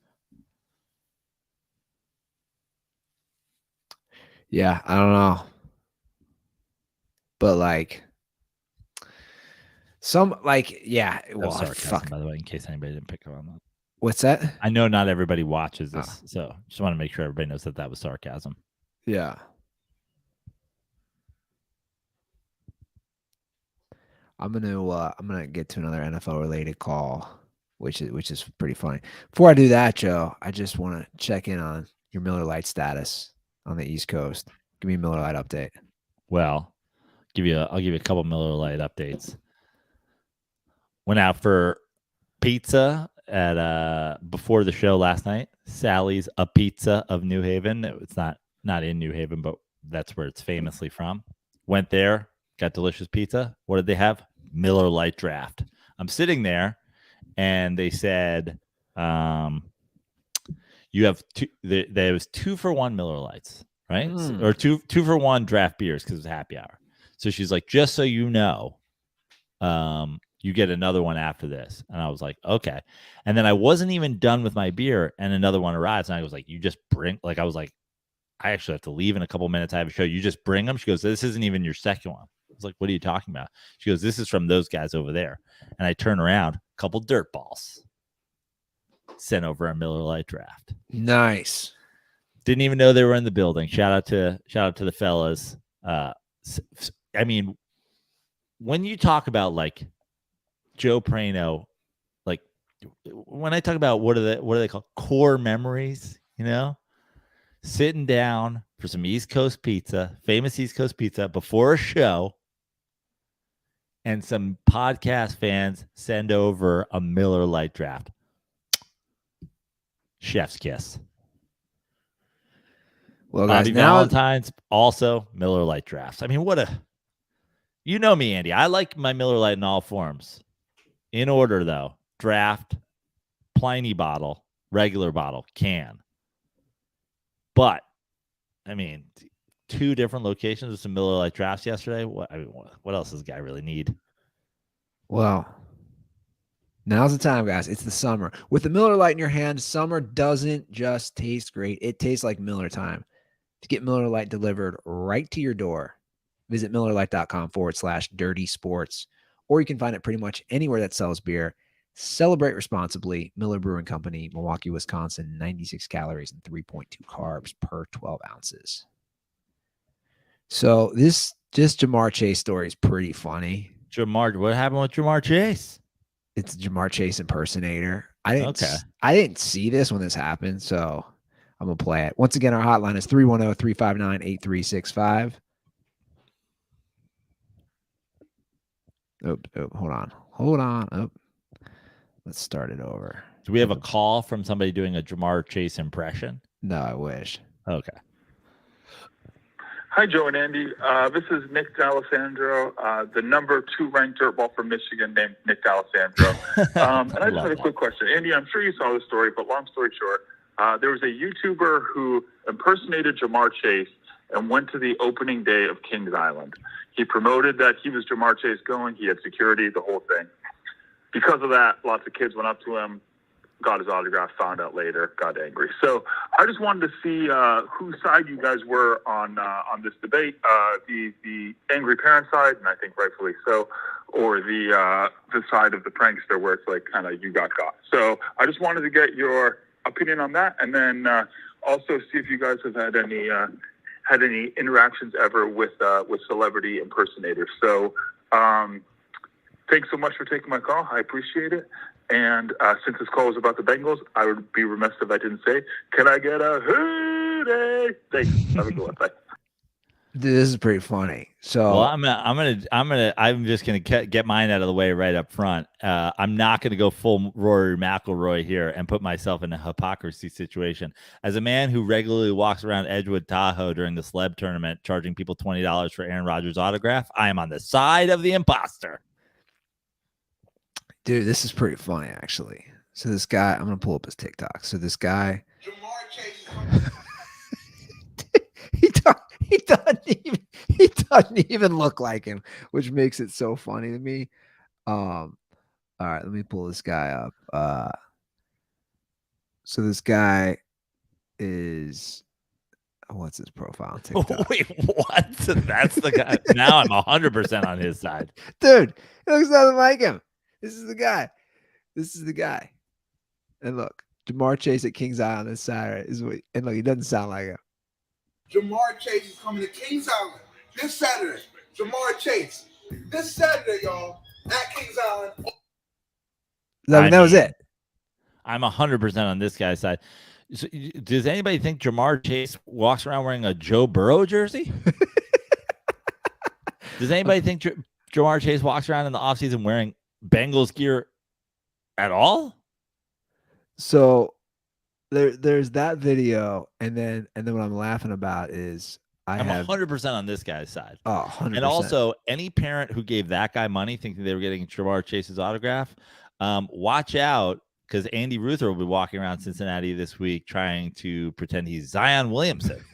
Yeah, I don't know. But well, sarcasm, by the way, in case anybody didn't pick up on that. What's that? I know not everybody watches this, so just want to make sure everybody knows that was sarcasm. Yeah. I'm gonna get to another NFL related call, which is pretty funny. Before I do that, Joe, I just want to check in on your Miller Lite status on the East Coast. Give me a Miller Lite update. Well, I'll give you a couple Miller Lite updates. Went out for pizza at before the show last night. Sally's A Pizza of New Haven. It's not in New Haven, but that's where it's famously from. Went there, got delicious pizza. What did they have? Miller Lite draft. I'm sitting there, and they said, you have two. There was 2-for-1 Miller Lites, right? Or two for one draft beers because it was happy hour. So she's like, just so you know, you get another one after this. And I was like, okay. And then I wasn't even done with my beer, and another one arrives, and I was like, you just bring. Like, I was like, I actually have to leave in a couple minutes. I have a show. You just bring them. She goes, this isn't even your second one. I was like, what are you talking about? She goes, this is from those guys over there. And I turn around, a couple dirt balls sent over a Miller Lite draft. Nice. Didn't even know they were in the building. Shout out to the fellas. I mean, when you talk about like Joe Prano, like when I talk about what do they call core memories, sitting down for some East Coast pizza, famous East Coast pizza before a show, and some podcast fans send over a Miller Lite draft. Chef's kiss. Well, guys, Bobby Valentine's also Miller Lite drafts. I mean, you know me, Andy. I like my Miller Lite in all forms. In order, though: draft, Pliny bottle, regular bottle, can. But I mean, 2 different locations with some Miller Lite drafts yesterday. What else does this guy really need? Well, now's the time, guys. It's the summer. With the Miller Lite in your hand, summer doesn't just taste great. It tastes like Miller time. To get Miller Lite delivered right to your door, visit MillerLite.com/dirty sports, or you can find it pretty much anywhere that sells beer. Celebrate responsibly. Miller Brewing Company, Milwaukee, Wisconsin, 96 calories and 3.2 carbs per 12 ounces. So this Jamar Chase story is pretty funny. What happened with Jamar Chase? It's a Jamar Chase impersonator. I didn't see this when this happened, so I'm going to play it. Once again, our hotline is 310-359-8365. Oh, hold on. Oh, let's start it over. Do we have a call from somebody doing a Jamar Chase impression? No, I wish. Okay. Hi, Joe and Andy. This is Nick D'Alessandro, the number 2 ranked dirtball from Michigan named Nick D'Alessandro. And I just had a quick question. Andy, I'm sure you saw this story, but long story short, there was a YouTuber who impersonated Jamar Chase and went to the opening day of Kings Island. He promoted that he was Jamar Chase going. He had security, the whole thing. Because of that, lots of kids went up to him, got his autograph, found out later, got angry. So I just wanted to see whose side you guys were on this debate, the angry parent side, and I think rightfully so, or the side of the prankster where it's like kind of you got caught. So I just wanted to get your opinion on that, and then also see if you guys have had any interactions ever with celebrity impersonators. So thanks so much for taking my call. I appreciate it. And since this call was about the Bengals, I would be remiss if I didn't say, can I get a hootie? Thanks. Have a good one. Bye. Dude, this is pretty funny. So well, I'm just gonna get mine out of the way right up front. I'm not gonna go full Rory McIlroy here and put myself in a hypocrisy situation. As a man who regularly walks around Edgewood Tahoe during the celeb tournament, charging people $20 for Aaron Rodgers' autograph, I am on the side of the imposter. Dude, this is pretty funny, actually. So this guy, I'm gonna pull up his TikTok. So this guy, Jamar Chase. he doesn't even look like him, which makes it so funny to me. All right, let me pull this guy up. So this guy is, what's his profile on TikTok? Wait, what? That's the guy. Now I'm 100% on his side. Dude, it looks nothing like him. This is the guy. This is the guy. And look, Jamar Chase at Kings Island this Saturday is what, and look, he doesn't sound like him. Jamar Chase is coming to Kings Island this Saturday. Jamar Chase this Saturday, y'all, at Kings Island. That was it. I'm 100% on this guy's side. So, does anybody think Jamar Chase walks around wearing a Joe Burrow jersey? Does anybody think Jamar Chase walks around in the offseason wearing Bengals gear at all? So there's that video, and then what I'm laughing about is I'm 100% on this guy's side. Oh, 100%. And also, any parent who gave that guy money thinking they were getting Jamar Chase's autograph, watch out, because Andy Ruther will be walking around Cincinnati this week trying to pretend he's Zion Williamson.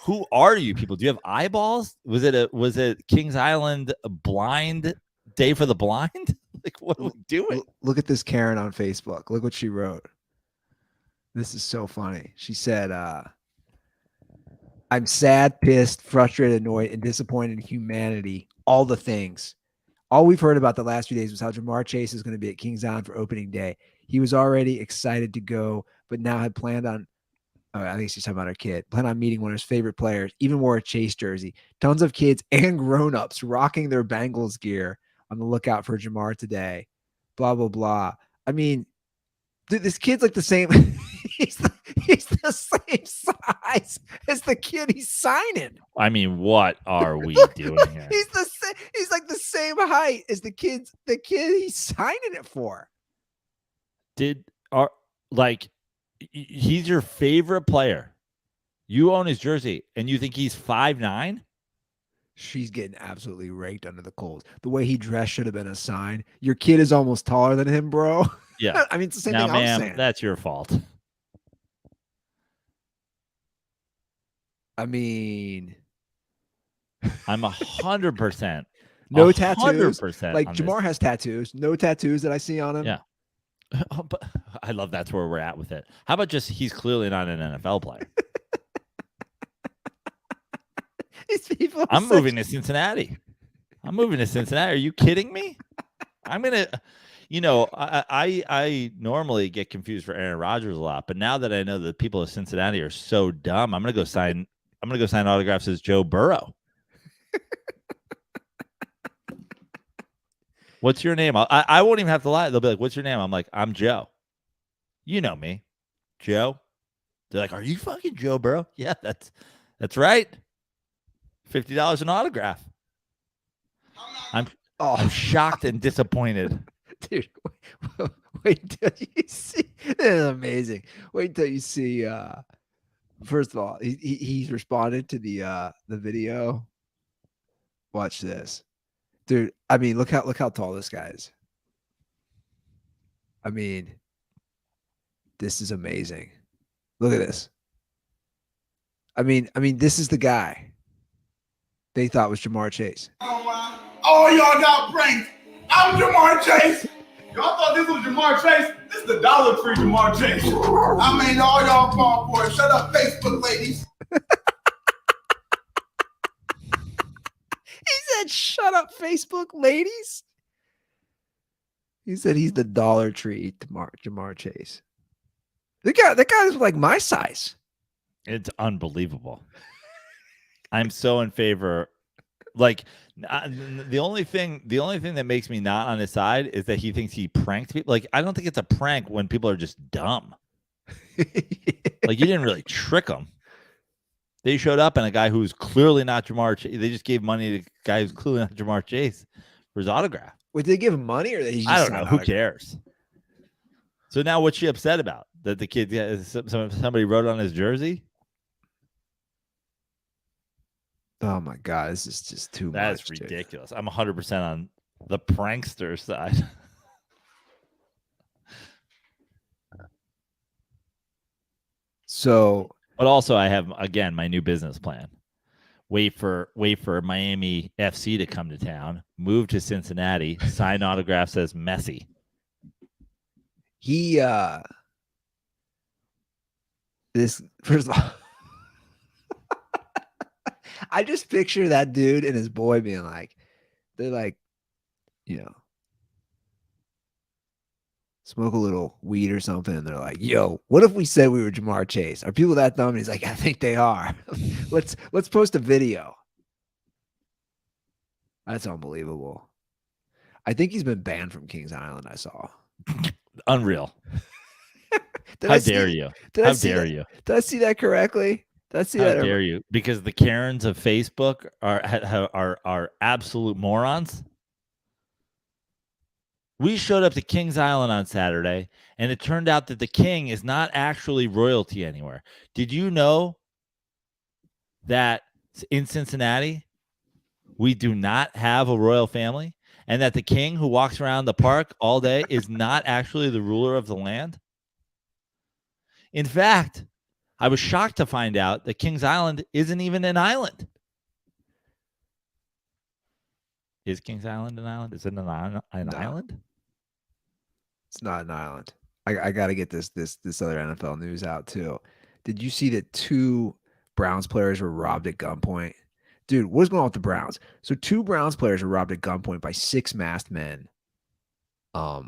Who are you people? Do you have eyeballs? Was it Kings Island blind day for the blind? Like, what are we doing? Look at this Karen on Facebook. Look what she wrote. This is so funny. She said, I'm sad, pissed, frustrated, annoyed, and disappointed in humanity. All the things. All we've heard about the last few days was how Jamar Chase is going to be at Kings Island for opening day. He was already excited to go, but now had planned on, I think she's talking about her kid, planned on meeting one of his favorite players, even wore a Chase jersey. Tons of kids and grown-ups rocking their Bengals gear on the lookout for Jamar today. Blah, blah, blah. I mean, dude, this kid's like the same. he's the same size as the kid he's signing. I mean, what are we doing here? He's like the same height as the kid he's signing it for. He's your favorite player. You own his jersey, and you think he's 5'9"? She's getting absolutely raked under the coals. The way he dressed should have been a sign. Your kid is almost taller than him, bro. Yeah. I mean, it's the same now, thing ma'am, I'm saying. That's your fault. I mean, I'm 100%. No tattoos. 100% like Jamar has tattoos. No tattoos that I see on him. Yeah. But I love that's where we're at with it. How about just he's clearly not an NFL player? These people I'm moving to Cincinnati. Are you kidding me? I'm gonna, I normally get confused for Aaron Rodgers a lot, but now that I know that people of Cincinnati are so dumb, I'm gonna go sign autographs as Joe Burrow. What's your name? I won't even have to lie. They'll be like, "What's your name?" I'm like, "I'm Joe." You know me, Joe. They're like, "Are you fucking Joe Burrow?" Yeah, that's right. $50 an autograph. I'm shocked and disappointed. Dude, wait until you see. This is amazing. Wait until you see. First of all, he's responded to the video. Watch this, dude. I mean, look how tall this guy is. I mean, this is amazing. Look at this. I mean, this is the guy they thought was Jamar Chase. Oh, y'all got pranked. I'm Jamar Chase. Y'all thought this was Jamar Chase? This is the Dollar Tree Jamar Chase. I mean, all y'all fall for it. Shut up, Facebook ladies. He said, "Shut up, Facebook ladies." He said he's the Dollar Tree to Jamar Chase. That guy's like my size. It's unbelievable. I'm so in favor. Like the only thing that makes me not on his side is that he thinks he pranked people. Like, I don't think it's a prank when people are just dumb. Like, you didn't really trick them. They showed up and a guy who's clearly not Jamar Chase. They just gave money to a guy who's clearly not Jamar Chase for his autograph. Wait, did they give him money or they just I don't know. Who cares? So now what's she upset about? That the kid, somebody wrote on his jersey? Oh my God, this is just too much. That's ridiculous. I'm 100% on the prankster side. So, but also I have, again, my new business plan. Wait for Miami FC to come to town, move to Cincinnati, sign autographs as Messi. This first of all, I just picture that dude and his boy being like, they're like, smoke a little weed or something, and they're like, yo, what if we said we were Jamar Chase? Are people that dumb? And he's like, I think they are. let's post a video. That's unbelievable. I think he's been banned from Kings Island, I saw. Unreal. How dare you? How dare you? Did I see that correctly? How dare you? Because the Karens of Facebook are absolute morons. We showed up to Kings Island on Saturday, and it turned out that the king is not actually royalty anywhere. Did you know that in Cincinnati, we do not have a royal family, and that the king who walks around the park all day is not actually the ruler of the land? In fact, I was shocked to find out that Kings Island isn't even an island. Is Kings Island an island? Is it an island? It's not an island. I got to get this other NFL news out too. Did you see that 2 Browns players were robbed at gunpoint? Dude, what's going on with the Browns? So 2 Browns players were robbed at gunpoint by 6 masked men a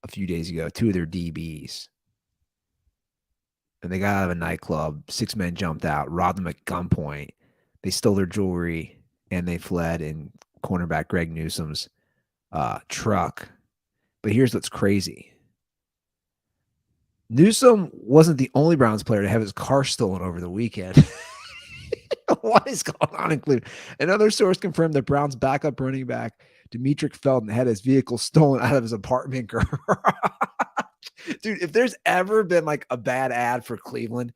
few days ago, 2 of their DBs. And they got out of a nightclub. 6 men jumped out, robbed them at gunpoint. They stole their jewelry, and they fled in cornerback Greg Newsome's truck. But here's what's crazy. Newsome wasn't the only Browns player to have his car stolen over the weekend. What is going on in Cleveland? Another source confirmed that Browns backup running back Demetric Felton had his vehicle stolen out of his apartment garage. Dude, if there's ever been like a bad ad for Cleveland,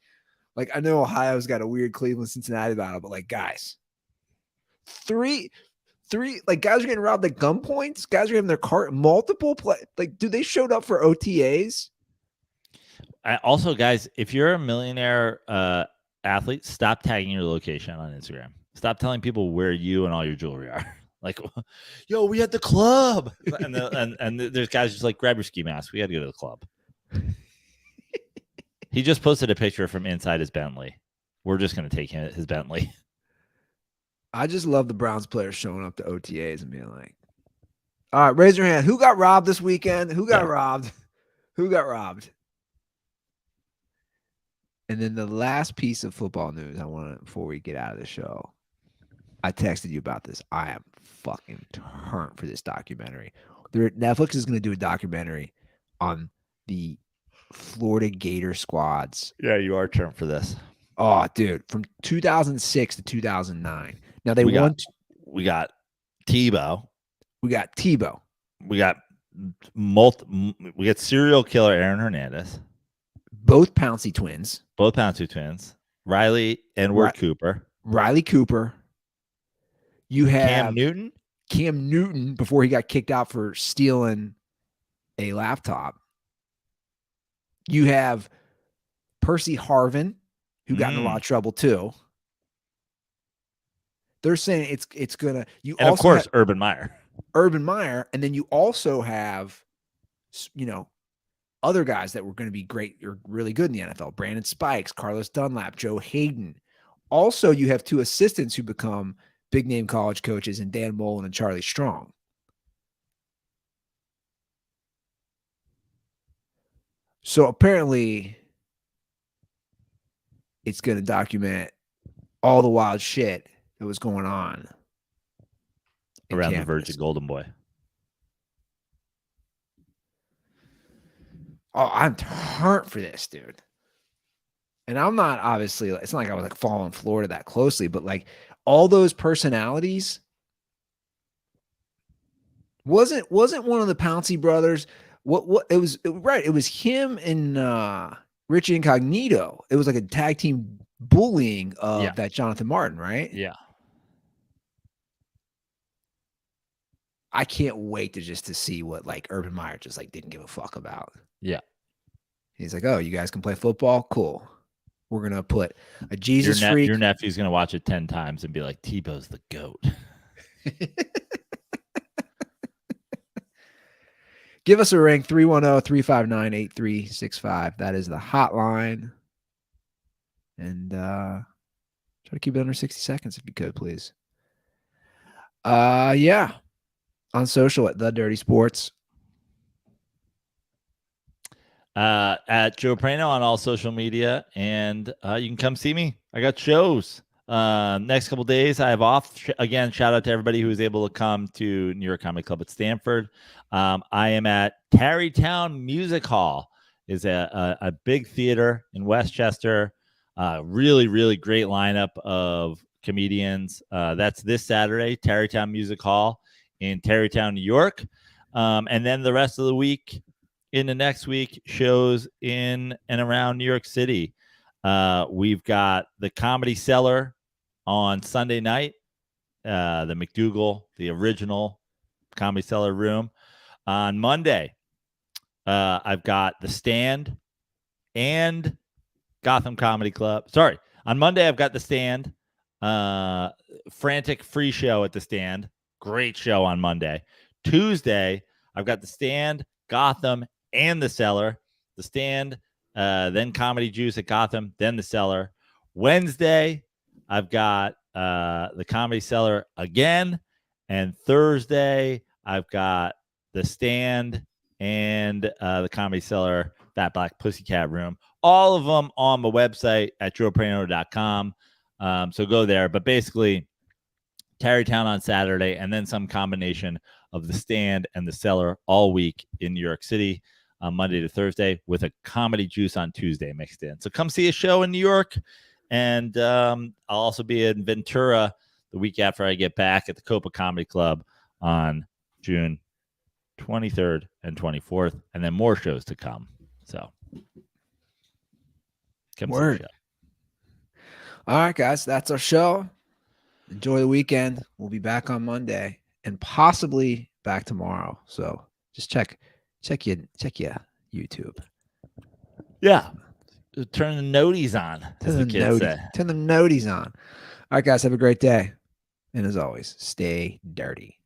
like I know Ohio's got a weird Cleveland-Cincinnati battle, but like guys, three, like guys are getting robbed at gunpoints. Guys are having their car multiple play. Like, dude, they showed up for OTAs. Also, guys, if you're a millionaire athlete, stop tagging your location on Instagram. Stop telling people where you and all your jewelry are. Like, yo, we at the club, and there's guys just like, grab your ski mask. We got to go to the club. He just posted a picture from inside his Bentley. We're just going to take his Bentley. I just love the Browns players showing up to OTAs and being like, all right, raise your hand. Who got robbed this weekend? Who got robbed? Who got robbed? And then the last piece of football news I want to, before we get out of the show, I texted you about this. I am fucking turned for this documentary. Netflix is going to do a documentary on the Florida Gator squads. Yeah, you are turned for this. Oh, dude, from 2006 to 2009. Now we got Tebow. We got Tebow. We got serial killer Aaron Hernandez. Both Pouncey twins. Riley Cooper. Riley Cooper. You have Cam Newton before he got kicked out for stealing a laptop. You have Percy Harvin, who got in a lot of trouble too. They're saying it's gonna. And of course, Urban Meyer, and then you also have, other guys that were going to be great or really good in the NFL: Brandon Spikes, Carlos Dunlap, Joe Hayden. Also, you have 2 assistants who become big name college coaches, and Dan Mullen and Charlie Strong. So apparently it's going to document all the wild shit that was going on around campus. the Virgin Golden Boy. Oh, I'm turned for this, dude. And I'm not obviously, it's not like I was like following Florida that closely, but like all those personalities wasn't one of the Pouncey brothers. What it was right. It was him and Richie Incognito. It was like a tag team bullying of that Jonathan Martin, right? Yeah. I can't wait to see what like Urban Meyer just like didn't give a fuck about. Yeah. He's like, oh, you guys can play football? Cool. We're going to put a Jesus freak. Your nephew's going to watch it 10 times and be like, Tebow's the GOAT. Give us a ring, 310-359-8365. That is the hotline. And try to keep it under 60 seconds if you could, please. Yeah. On social at The Dirty Sports. At Joe Prano on all social media, and you can come see me. I got shows next couple days. I have off. Again, shout out to everybody who was able to come to New York Comedy Club at Stanford. I am at Tarrytown Music Hall. Is a big theater in Westchester. Really, really great lineup of comedians. That's this Saturday, Tarrytown Music Hall in Tarrytown, New York. And then the rest of the week, in the next week, shows in and around New York City. We've got the Comedy Cellar on Sunday night, the McDougal, the original Comedy Cellar room. On Monday, I've got the Stand and Gotham Comedy Club. Sorry, on Monday I've got the Stand, frantic free show at the Stand. Great show on Monday. Tuesday, I've got the Stand, Gotham, and the Cellar. The Stand, then Comedy Juice at Gotham, then the Cellar. Wednesday, I've got the Comedy Cellar again. And Thursday, I've got the Stand and the Comedy Cellar, Fat Black Pussycat Room. All of them on the website at joeprano.com. So go there. But basically, Tarrytown on Saturday, and then some combination of the Stand and the Cellar all week in New York City. Monday to Thursday, with a Comedy Juice on Tuesday mixed in. So come see a show in New York, and I'll also be in Ventura the week after I get back at the Copa Comedy Club on June 23rd and 24th, and then more shows to come. So come see the show. All right, guys, that's our show. Enjoy the weekend. We'll be back on Monday and possibly back tomorrow. So just check your YouTube. Yeah. Turn the noties on, as the kids say. Turn the noties on. All right, guys, have a great day. And as always, stay dirty.